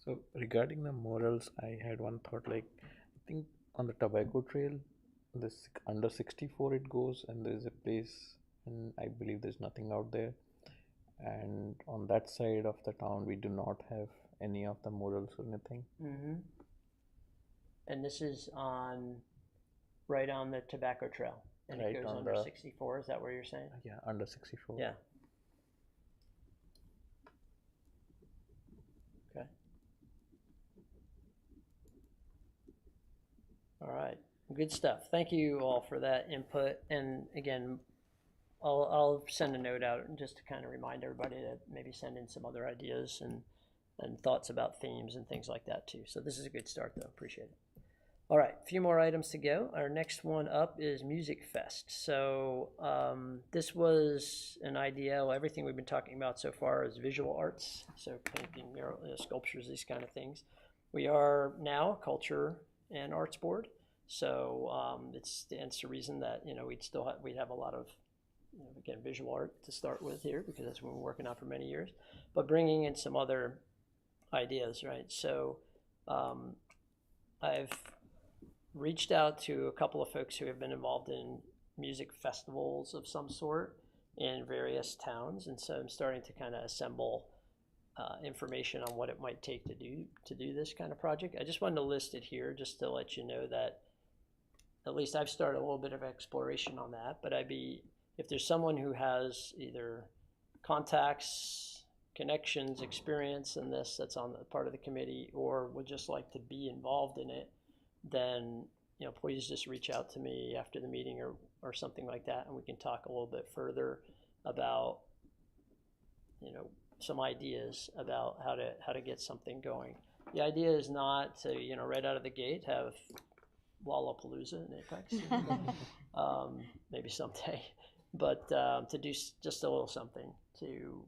S8: So regarding the murals, I had one thought. Like, I think on the Tobacco Trail, this under 64 it goes, and there's a place, and I believe there's nothing out there. And on that side of the town, we do not have any of the murals or anything.
S2: Mm-hmm. And this is right on the Tobacco Trail, and
S8: Right
S2: it goes
S8: on
S2: under
S8: the-
S2: 64. Is that what you're saying?
S8: Yeah, under 64.
S2: Yeah. Okay. All right. Good stuff. Thank you all for that input. And again, I'll send a note out just to kind of remind everybody to maybe send in some other ideas and thoughts about themes and things like that too. So this is a good start though. Appreciate it. All right, a few more items to go. Our next one up is Music Fest. So this was an idea. Well, everything we've been talking about so far is visual arts, so painting, mural, sculptures, these kind of things. We are now a culture and arts board, so it stands to reason that we'd have a lot of again visual art to start with here because that's what we're working on for many years, but bringing in some other ideas, right? So I've reached out to a couple of folks who have been involved in music festivals of some sort in various towns, and so I'm starting to kind of assemble information on what it might take to do this kind of project. I just wanted to list it here just to let you know that at least I've started a little bit of exploration on that, but if there's someone who has either contacts, connections, experience in this that's on the part of the committee, or would just like to be involved in it, then please just reach out to me after the meeting or something like that, and we can talk a little bit further about some ideas about how to get something going. The idea is not to right out of the gate have Lollapalooza in Apex, maybe someday, but to do just a little something to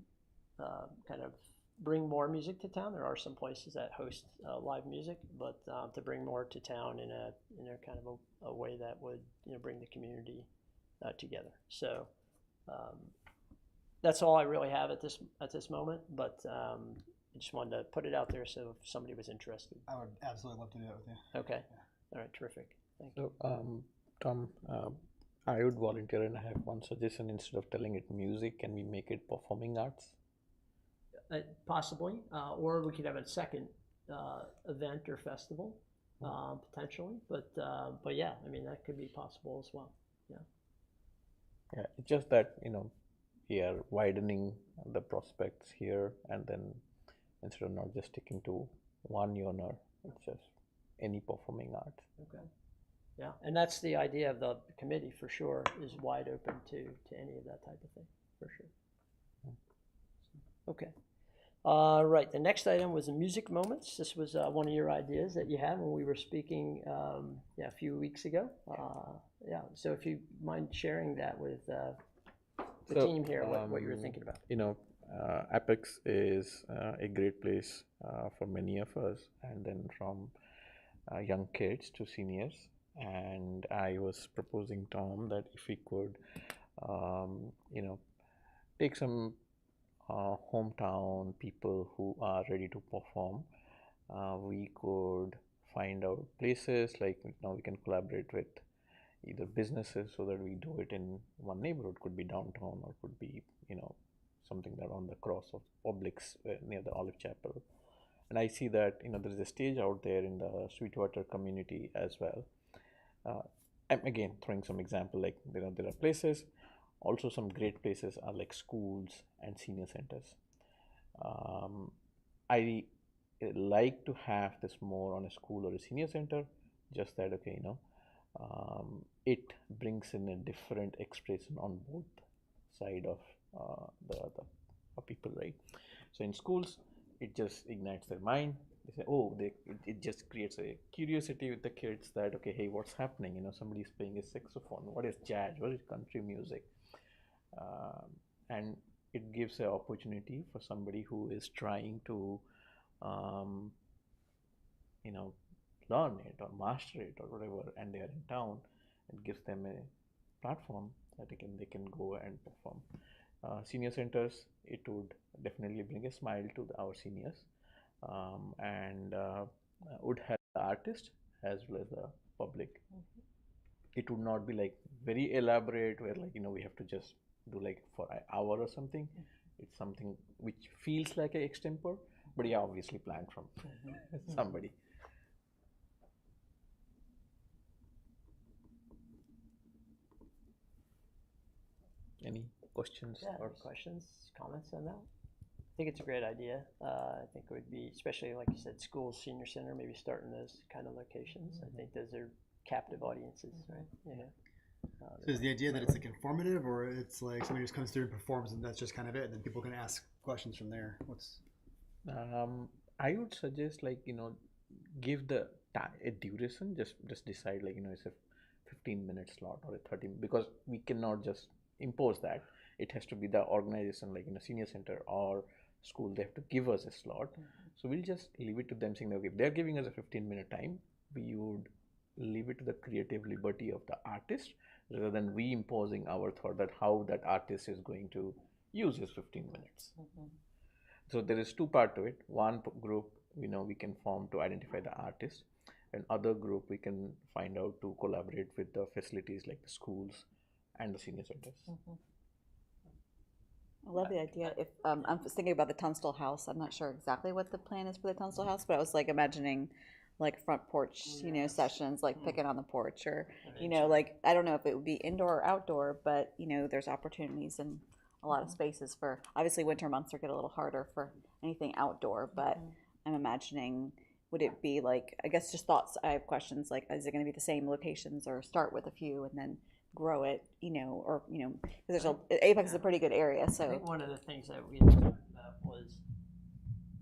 S2: kind of bring more music to town. There are some places that host live music, but to bring more to town in a kind of a way that would bring the community together. So that's all I really have at this moment. But I just wanted to put it out there so if somebody was interested.
S7: I would absolutely love to do that with you.
S2: Okay. All right. Terrific. Thank you.
S8: So, Tom, I would volunteer, and I have one suggestion. Instead of telling it music, can we make it performing arts?
S2: Possibly, or we could have a second event or festival potentially. But yeah, I mean that could be possible as well. Yeah.
S8: Yeah, it's just that we are widening the prospects here, and then instead of not just sticking to one genre, it's just any performing art.
S2: Okay. Yeah, and that's the idea of the committee for sure, is wide open to any of that type of thing, for sure. Okay. Right, the next item was the music moments. This was one of your ideas that you had when we were speaking a few weeks ago. Yeah, so if you mind sharing that with the team here, what you were thinking about.
S8: You know, Apex is a great place for many of us, and then from young kids to seniors. And I was proposing, Tom, that if we could, you know, take some hometown people who are ready to perform. We could find out places like, you know, we can collaborate with either businesses so that we do it in one neighborhood. Could be downtown or could be, you know, something that on the cross of Publix near the Olive Chapel. And I see that, you know, there is a stage out there in the Sweetwater community as well. I'm again throwing some example, like there are places. Also, some great places are like schools and senior centers. I like to have this more on a school or a senior center, just that, okay, you know, it brings in a different expression on both side of the people, right? So in schools, it just ignites their mind. They say, oh, it just creates a curiosity with the kids that, okay, hey, what's happening? You know, somebody's playing a saxophone. What is jazz? What is country music? And it gives an opportunity for somebody who is trying to, you know, learn it or master it or whatever, and they are in town. It gives them a platform that they can go and perform. Senior centers, it would definitely bring a smile to our seniors, and would help the artist as well as the public. It would not be like very elaborate where, like, you know, we have to just do like for an hour or something. It's something which feels like a extempore, but yeah, obviously planned from somebody. Any questions?
S2: Yeah, or questions, comments on that? I think it's a great idea. I think it would be, especially like you said, schools, senior center, maybe starting those kind of locations. I think those are captive audiences, right? You know.
S7: So is the idea that it's like informative, or it's like somebody just comes through and performs and that's just kind of it, and then people can ask questions from there? What's
S8: I would suggest, like, you know, give the a duration. Just decide, like, you know, it's a 15-minute slot or a 30, because we cannot just impose that. It has to be the organization, like in a senior center or school, they have to give us a slot. So we'll just leave it to them, saying, okay, if they're giving us a 15-minute time, we would leave it to the creative liberty of the artist rather than we imposing our thought that how that artist is going to use his 15 minutes. So there is two parts to it. One group, you know, we can form to identify the artist, and other group we can find out to collaborate with the facilities like the schools and the senior centers.
S3: I love the idea. If I'm just thinking about the Tunstall House, I'm not sure exactly what the plan is for the Tunstall House, but I was like imagining like front porch, you know, sessions, like picking on the porch, or, you know, like, I don't know if it would be indoor or outdoor, but, you know, there's opportunities in a lot of spaces for, obviously winter months are get a little harder for anything outdoor, but I'm imagining, would it be like, I guess just thoughts, I have questions like, is it going to be the same locations, or start with a few and then grow it, you know, or, you know, because there's Apex is a pretty good area, so.
S2: I think one of the things that we talked about was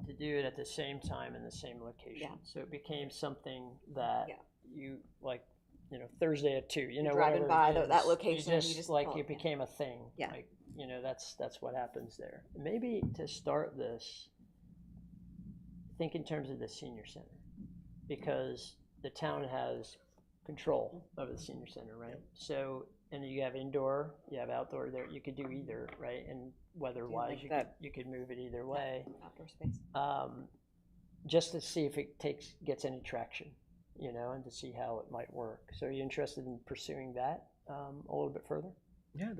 S2: to do it at the same time in the same location.
S3: Yeah.
S2: So it became something that you, like, you know, Thursday at 2, you know,
S3: driving by that location,
S2: you just like, it became a thing.
S3: Yeah.
S2: Like, you know, that's what happens there. Maybe to start this, think in terms of the senior center, because the town has control over the senior center, right? So, and you have indoor, you have outdoor there. You could do either, right? And weather-wise, you could move it either way.
S3: Outdoor space.
S2: Just to see if it gets any traction, you know, and to see how it might work. So, are you interested in pursuing that a little bit further?
S8: Yeah,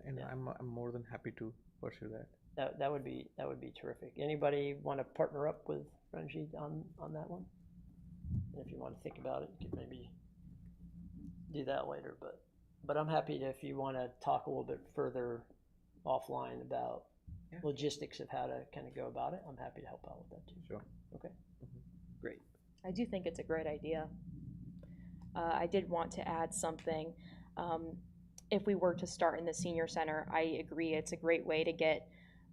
S8: and I'm more than happy to pursue that.
S2: That would be terrific. Anybody want to partner up with Ranjit on that one? And if you want to think about it, you could maybe do that later. But I'm happy to, if you want to talk a little bit further offline about logistics of how to kind of go about it, I'm happy to help out with that too.
S8: Sure.
S2: Okay. Great.
S10: I do think it's a great idea. I did want to add something. If we were to start in the senior center, I agree it's a great way to get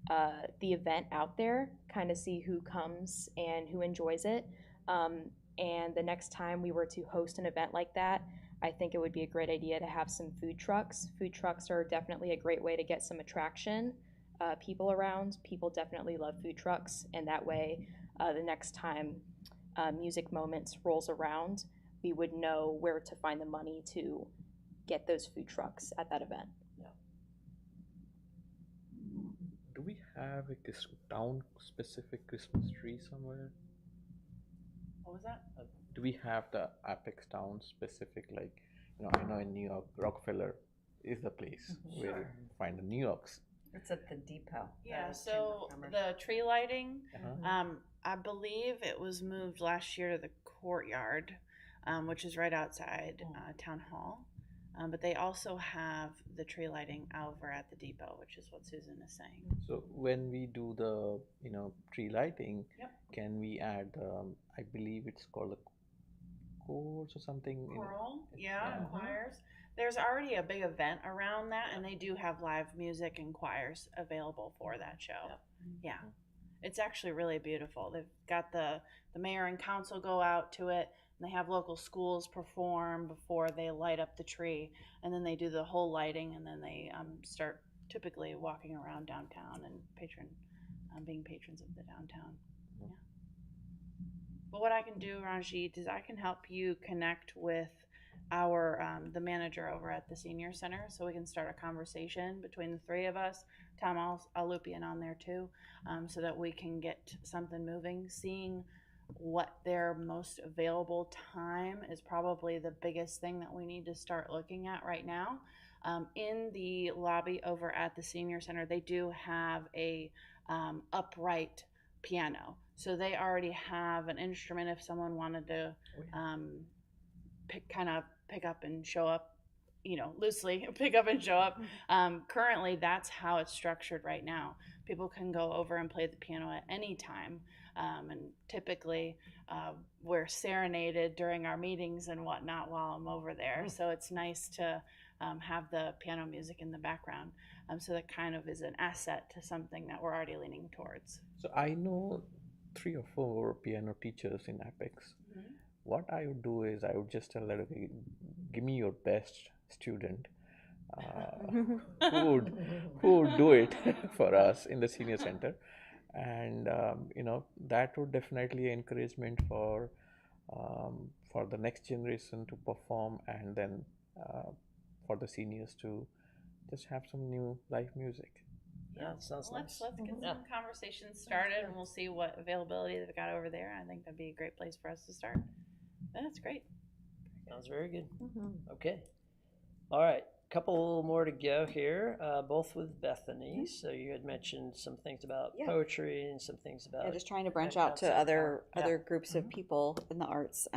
S10: the event out there, kind of see who comes and who enjoys it. And the next time we were to host an event like that, I think it would be a great idea to have some food trucks. Food trucks are definitely a great way to get some attraction, people around. People definitely love food trucks, and that way, the next time Music Moments rolls around, we would know where to find the money to get those food trucks at that event.
S8: Do we have a town-specific Christmas tree somewhere?
S5: What was that?
S8: Do we have the Apex town-specific, like, I know in New York, Rockefeller is the place where you find the New York's.
S1: It's at the depot.
S5: Yeah, so the tree lighting, I believe it was moved last year to the courtyard, which is right outside Town Hall. But they also have the tree lighting over at the depot, which is what Susan is saying.
S8: So when we do the, tree lighting,
S5: Yep.
S8: can we add, I believe it's called a chorus or something?
S5: Choral, yeah, choirs. There's already a big event around that, and they do have live music and choirs available for that show.
S2: Yep.
S5: Yeah, it's actually really beautiful. They've got the mayor and council go out to it, and they have local schools perform before they light up the tree, and then they do the whole lighting, and then they start typically walking around downtown and being patrons of the downtown. Yeah. But what I can do, Ranjit, is I can help you connect with our the manager over at the senior center, so we can start a conversation between the three of us. Tom, I'll loop you in on there too, so that we can get something moving. Seeing what their most available time is probably the biggest thing that we need to start looking at right now. In the lobby over at the senior center, they do have a upright piano, so they already have an instrument if someone wanted to pick up and show up, loosely pick up and show up. Currently, that's how it's structured right now. People can go over and play the piano at any time, and typically we're serenaded during our meetings and whatnot while I'm over there. So it's nice to have the piano music in the background. So that kind of is an asset to something that we're already leaning towards.
S8: So I know 3 or 4 piano teachers in Apex. What I would do is I would just tell that, okay, give me your best student who would do it for us in the senior center, and that would definitely encouragement for the next generation to perform, and then for the seniors to just have some new live music.
S2: Yeah, sounds nice.
S5: Let's get some conversations started, and we'll see what availability they've got over there. I think that'd be a great place for us to start. That's great.
S2: Sounds very good. Okay. All right. Couple more to go here, both with Bethany. So you had mentioned some things about poetry and some things about
S3: just trying to branch out to other groups of people in the arts.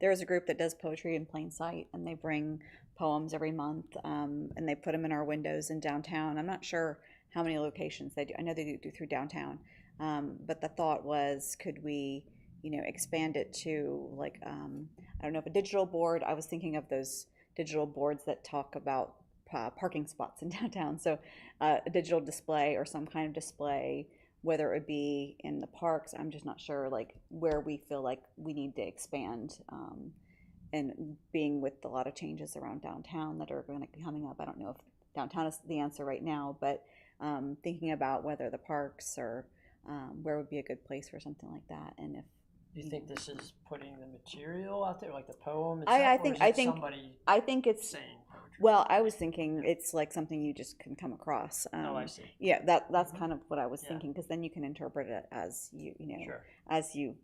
S3: There's a group that does poetry in plain sight, and they bring poems every month, and they put them in our windows in downtown. I'm not sure how many locations they do. I know they do through downtown, but the thought was, could we expand it to like, I don't know, if a digital board. I was thinking of those digital boards that talk about parking spots in downtown. So a digital display or some kind of display, whether it would be in the parks, I'm just not sure like where we feel like we need to expand. And being with a lot of changes around downtown that are going to be coming up, I don't know if downtown is the answer right now, but thinking about whether the parks or where would be a good place for something like that. And if
S2: do you think this is putting the material out there, like the poem?
S3: I think it's
S2: saying poetry?
S3: Well, I was thinking it's like something you just can come across.
S2: I see.
S3: Yeah, that's kind of what I was thinking, because then you can interpret it as
S2: Sure.
S3: as you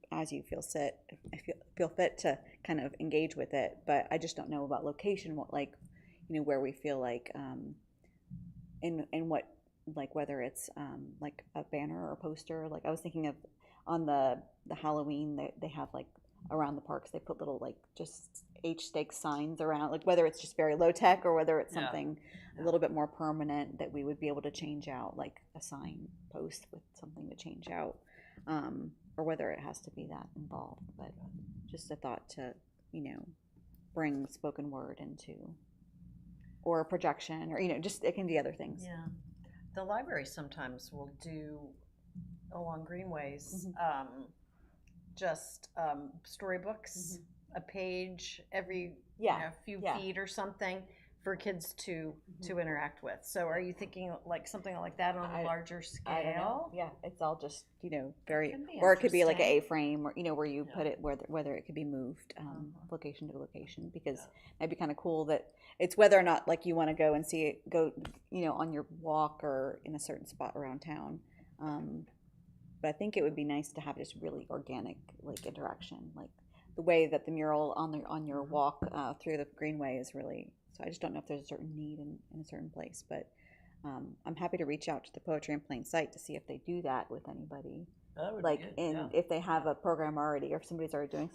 S3: feel fit to kind of engage with it. But I just don't know about location, where we feel like in what, like whether it's like a banner or a poster. Like I was thinking of on the Halloween, they have like around the parks, they put little like just H-stake signs around, like whether it's just very low tech or whether it's something a little bit more permanent that we would be able to change out, like a sign post with something to change out, or whether it has to be that involved. But just a thought to bring spoken word into, or a projection, or, you know, just, it can be other things.
S1: Yeah. The library sometimes will do along greenways, just storybooks, a page every few feet or something for kids to interact with. So are you thinking like something like that on a larger scale?
S3: I don't know. Yeah, it's all just, you know, very,
S1: Can be
S3: or it could be like an
S1: interesting.
S3: A-frame, or, you know, where you put it, whether it could be moved location to location, because it'd be kind of cool that it's whether or not like you want to go and see it go, you know, on your walk or in a certain spot around town. But I think it would be nice to have just really organic like interaction, like the way that the mural on your walk through the greenway is really. So I just don't know if there's a certain need in a certain place, but I'm happy to reach out to the Poetry in Plain Sight to see if they do that with anybody.
S2: That would
S3: Like
S2: be good.
S3: if they have a program already, or if somebody's already doing,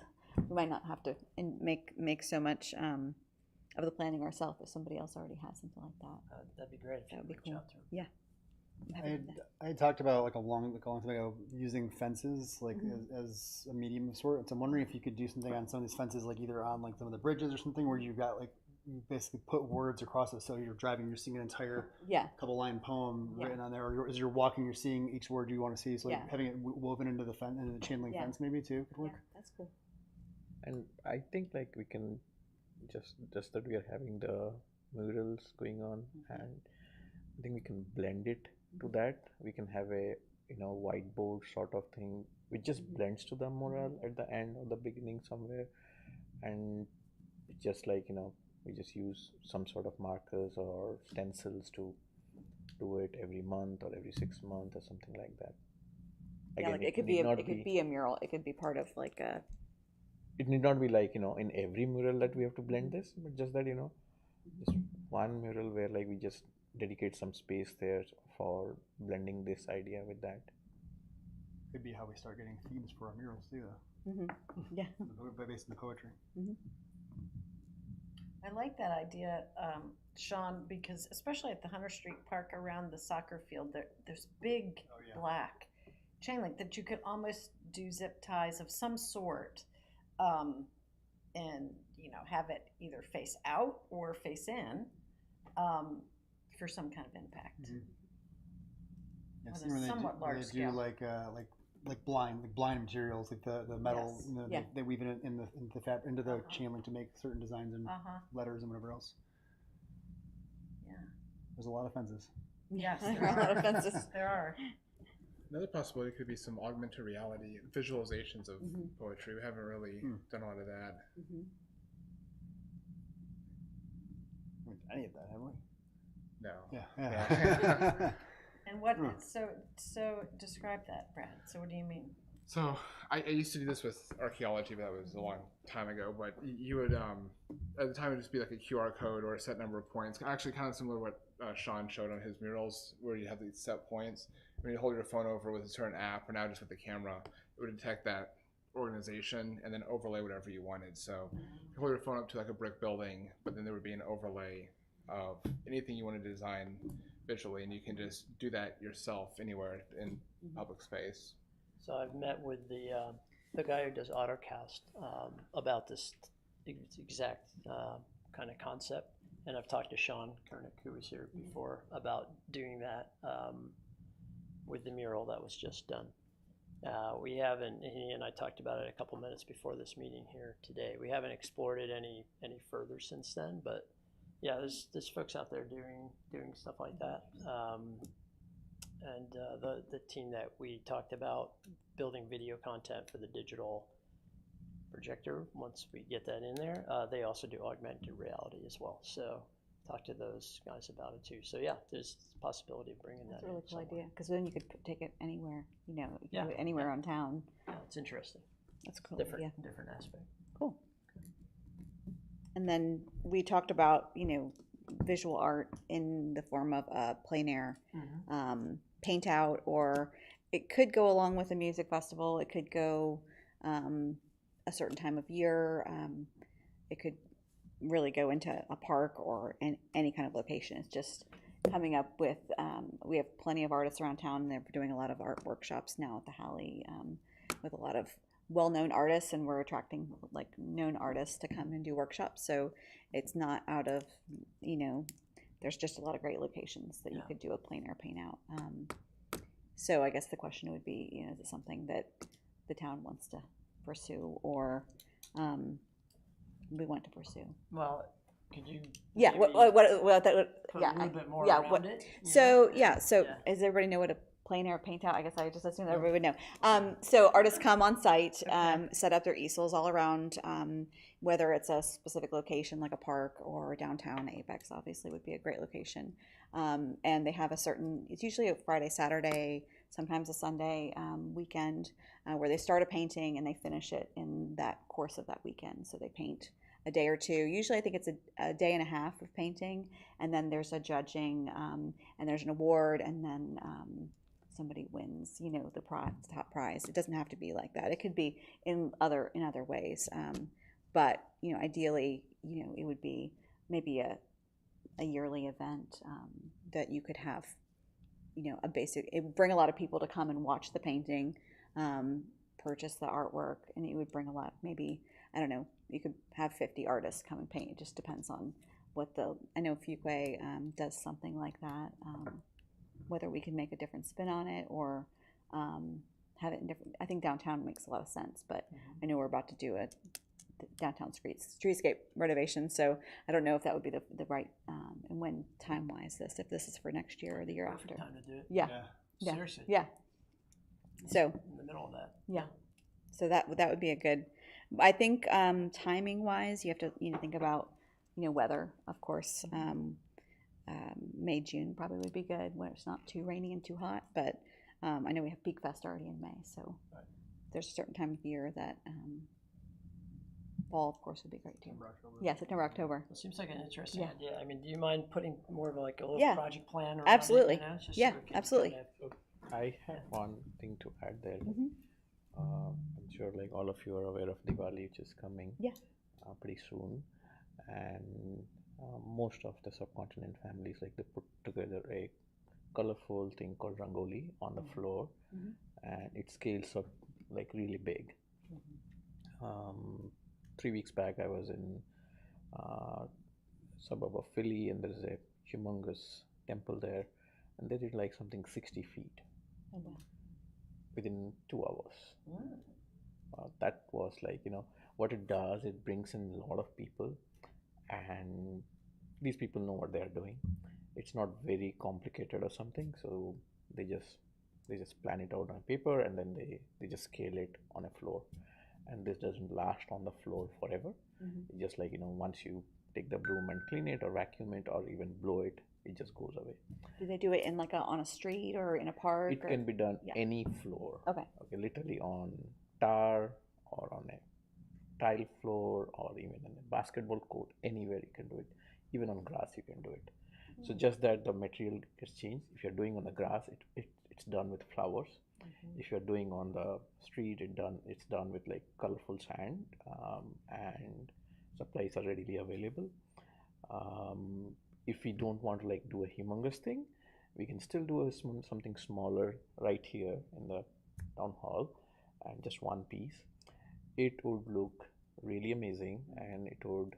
S3: we might not have to make so much of the planning ourselves if somebody else already has something like that.
S2: That'd be great if you
S3: That would be
S2: could reach
S3: cool.
S2: out to them.
S3: Yeah.
S7: I had talked about like a long time ago using fences like as a medium of sort. So I'm wondering if you could do something on some of these fences, like either on like some of the bridges or something, where you've got like you basically put words across it. So you're driving, you're seeing an entire couple line poem written on there, or as you're walking, you're seeing each word you want to see. So like having it woven into the fence, into the chain link fence, maybe too could work.
S3: Yeah, that's cool.
S8: And I think like we can just that we are having the murals going on, and I think we can blend it to that. We can have a whiteboard sort of thing which just blends to the mural at the end or the beginning somewhere, and it's just like we just use some sort of markers or stencils to do it every month or every 6 months or something like that.
S3: Again, like it could be a mural. It could be part of like a.
S8: It need not be like in every mural that we have to blend this, but just that just one mural where like we just dedicate some space there for blending this idea with that.
S7: Could be how we start getting themes for our murals too, though.
S3: Yeah.
S7: Based on the poetry.
S1: I like that idea, Sean, because especially at the Hunter Street Park around the soccer field, there's big black chain link that you could almost do zip ties of some sort, and have it either face out or face in, for some kind of impact.
S7: Yeah,
S1: On a somewhat large
S7: they
S1: scale.
S7: do like blind materials, like the metal.
S1: Yes.
S7: They weave it into the chain link to make certain designs and letters and whatever else.
S1: Yeah.
S7: There's a lot of fences.
S1: Yes,
S3: There
S1: there
S3: are a lot of
S1: are.
S3: fences.
S1: There are.
S4: Another possibility could be some augmented reality visualizations of poetry. We haven't really done a lot of that.
S7: Any of that, have we?
S4: No.
S7: Yeah.
S1: And what? So describe that, Brad. So what do you mean?
S4: So I used to do this with archaeology, but that was a long time ago. But you would, at the time, it would just be like a QR code or a set number of points. Actually, kind of similar to what Sean showed on his murals, where you have these set points. When you hold your phone over with a certain app, or now just with the camera, it would detect that organization and then overlay whatever you wanted. So you hold your phone up to like a brick building, but then there would be an overlay of anything you wanted to design visually, and you can just do that yourself anywhere in public space.
S2: So I've met with the guy who does AutoCast about this exact kind of concept, and I've talked to Sean Kernick, who was here before, about doing that with the mural that was just done. We haven't, he and I talked about it a couple minutes before this meeting here today. We haven't explored it any further since then, but yeah, there's folks out there doing stuff like that. And the team that we talked about building video content for the digital projector, once we get that in there, they also do augmented reality as well. So talk to those guys about it too. So yeah, there's a possibility of bringing
S3: That's
S2: that
S3: a really
S2: in
S3: cool
S2: somewhere.
S3: idea, because then you could take it anywhere, you can
S2: Yeah.
S3: do it anywhere on town.
S2: Yeah, it's interesting.
S3: That's cool.
S2: Different aspect.
S3: Cool. And then we talked about, visual art in the form of plein air, paint out, or it could go along with a music festival. It could go a certain time of year. It could really go into a park or in any kind of location. It's just coming up with, we have plenty of artists around town, and they're doing a lot of art workshops now at the Halley, with a lot of well-known artists, and we're attracting like known artists to come and do workshops. So it's not out of, you know, there's just a lot of great locations that you could do a plein air paint out. So I guess the question would be, you know, is it something that the town wants to pursue, or we want to pursue?
S2: Well, could you?
S3: Yeah.
S2: maybe
S3: What that would,
S2: put
S3: yeah.
S2: a little bit more
S3: yeah.
S2: around
S3: What,
S2: it? you
S3: so
S2: know?
S3: yeah. So
S2: Yeah.
S3: does everybody know what a plein air paint out? I guess I just assumed that everybody would know. So artists come on site, set up their easels all around, whether it's a specific location like a park or downtown. Apex obviously would be a great location. And they have a certain, it's usually a Friday, Saturday, sometimes a Sunday weekend, where they start a painting and they finish it in that course of that weekend. So they paint a day or two. Usually I think it's a day and a half of painting, and then there's a judging, and there's an award, and then somebody wins, you know, the prize, top prize. It doesn't have to be like that. It could be in other ways. But, you know, ideally, you know, it would be maybe a yearly event that you could have, you know, it would bring a lot of people to come and watch the painting, purchase the artwork, and it would bring a lot, maybe, I don't know, you could have 50 artists come and paint. It just depends on what I know Fuquay does something like that. Whether we can make a different spin on it, or have it in different, I think downtown makes a lot of sense, but I know we're about to do a downtown streetscape renovation, so I don't know if that would be the right, and when time-wise if this is for next year or the year after.
S2: Time to do it.
S3: Yeah.
S2: Seriously.
S3: Yeah. So,
S2: In the middle of that.
S3: yeah. So that would be a good, I think, timing-wise, you have to, you know, think about, you know, weather, of course. May, June probably would be good when it's not too rainy and too hot, but I know we have Peak Fest already in May, so there's a certain time of year that fall, of course, would be great too. Yeah, September, October.
S2: It seems like an interesting
S3: Yeah.
S2: idea. I mean, do you mind putting more of like a little
S3: Yeah.
S2: project plan around
S3: Absolutely.
S2: it? You know, just
S3: Yeah,
S2: so we can
S3: absolutely.
S2: kind of-
S8: I have one thing to add there.
S3: Mhm.
S8: I'm sure like all of you are aware of Diwali, which is coming
S3: Yeah.
S8: pretty soon, and most of the subcontinent families like they put together a colorful thing called rangoli on the floor, and it scales up like really big. 3 weeks back, I was in suburb of Philly, and there's a humongous temple there, and they did like something 60 feet within 2 hours. That was like, you know, what it does, it brings in a lot of people, and these people know what they're doing. It's not very complicated or something, so they just plan it out on paper, and then they just scale it on a floor. And this doesn't last on the floor forever. It's just like, you know, once you take the broom and clean it or vacuum it or even blow it, it just goes away.
S3: Do they do it in like on a street or in a park?
S8: It can be done
S3: Yeah.
S8: any floor.
S3: Okay.
S8: Okay, literally on tar or on a tile floor or even in a basketball court, anywhere you can do it. Even on grass you can do it. So just that the material gets changed. If you're doing on the grass, it's done with flowers. If you're doing on the street, it's done with like colorful sand, and supplies are readily available. If we don't want to like do a humongous thing, we can still do something smaller right here in the town hall, and just one piece. It would look really amazing, and it would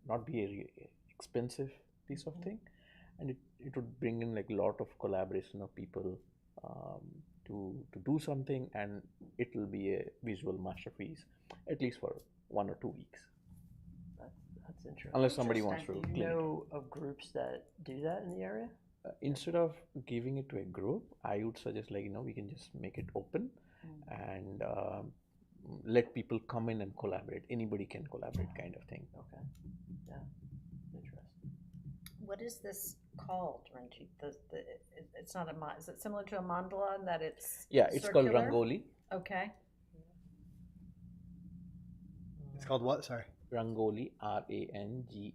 S8: not be a expensive piece of thing, and it would bring in like a lot of collaboration of people to do something, and it will be a visual masterpiece at least for 1 or 2 weeks.
S2: That's interesting.
S8: Unless somebody wants to
S2: Do you
S8: clean it.
S2: know of groups that do that in the area?
S8: Instead of giving it to a group, I would suggest like, you know, we can just make it open and let people come in and collaborate. Anybody can collaborate, kind of thing.
S2: Okay. Yeah. Interesting.
S1: What is this called, Ranjit? It's not is it similar to a mandala in that it's
S8: Yeah, it's called
S1: circular?
S8: Rangoli.
S1: Okay.
S7: It's called what? Sorry.
S8: Rangoli, Rangoli.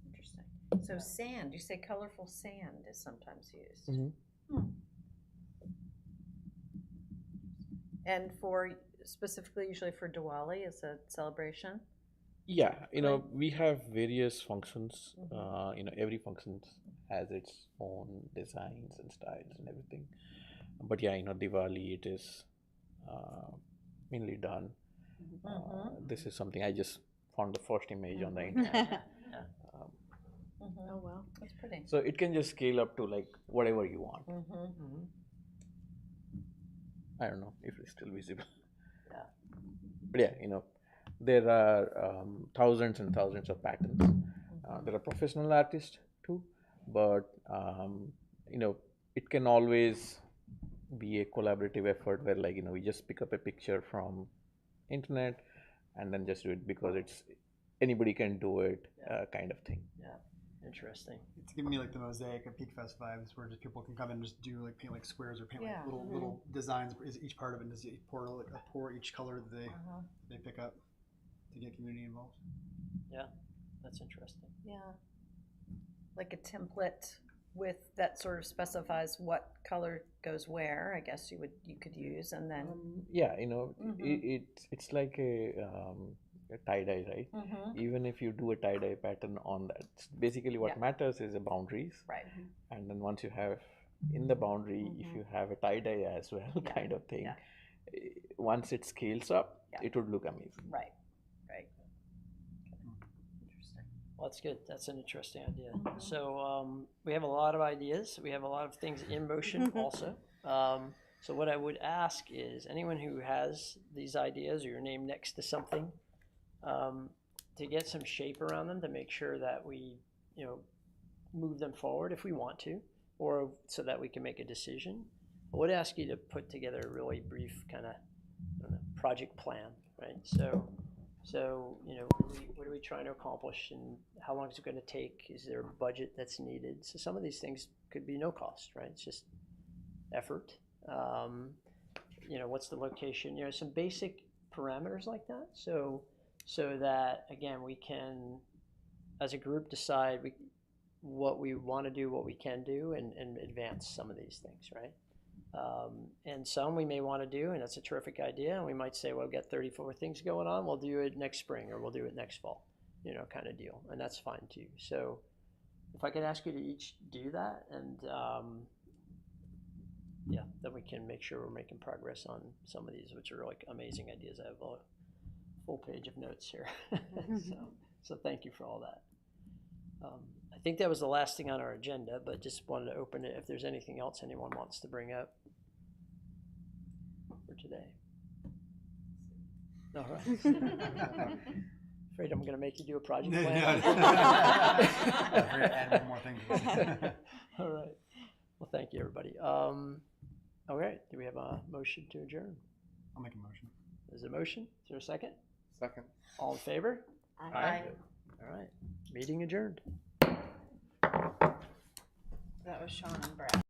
S1: Interesting. So sand, you say colorful sand is sometimes used. And specifically usually for Diwali as a celebration?
S8: Yeah, we have various functions. Every function has its own designs and styles and everything. But yeah, Diwali, it is mainly done. This is something I just found the first image on the internet.
S10: Oh, wow.
S1: That's pretty.
S8: So it can just scale up to like whatever you want. I don't know if it's still visible.
S2: Yeah.
S8: But yeah, there are thousands and thousands of patterns. There are professional artists too, but it can always be a collaborative effort where like we just pick up a picture from internet and then just do it because it's anybody can do it kind of thing.
S2: Yeah. Interesting.
S7: It's giving me like the Mosaic of Peak Fest vibes, where just people can come and just do like paint like squares or paint like little designs. Is each part of it, and just pour each color that they pick up to get community involved.
S2: Yeah, that's interesting.
S1: Yeah. Like a template with that sort of specifies what color goes where, I guess you could use, and then
S8: Yeah, it's like a tie-dye, right? Even if you do a tie-dye pattern on that, basically what matters is the boundaries.
S1: Right.
S8: And then once you have in the boundary, if you have a tie-dye as well, kind of thing, once it scales up, it would look amazing.
S1: Right.
S2: Well, that's good. That's an interesting idea. So we have a lot of ideas. We have a lot of things in motion also. So what I would ask is anyone who has these ideas or your name next to something, to get some shape around them to make sure that we, move them forward if we want to, or so that we can make a decision. I would ask you to put together a really brief kind of project plan, right? So what are we trying to accomplish and how long is it going to take? Is there a budget that's needed? So some of these things could be no cost, right? It's just effort. What's the location? Some basic parameters like that. So that, again, we can, as a group, decide what we want to do, what we can do, and advance some of these things, right? And some we may want to do, and that's a terrific idea, and we might say, well, we've got 34 things going on, we'll do it next spring, or we'll do it next fall, kind of deal, and that's fine too. So if I could ask you to each do that, and then we can make sure we're making progress on some of these, which are like amazing ideas. I have a full page of notes here. So thank you for all that. I think that was the last thing on our agenda, but just wanted to open it if there's anything else anyone wants to bring up for today. All right. Afraid I'm going to make you do a project plan.
S7: Add one more thing to this.
S2: All right. Well, thank you, everybody. All right. Do we have a motion to adjourn?
S7: I'll make a motion.
S2: There's a motion. Is there a second?
S4: Second.
S2: All in favor?
S1: Aye.
S2: All right. Meeting adjourned.
S5: That was Sean and Brad.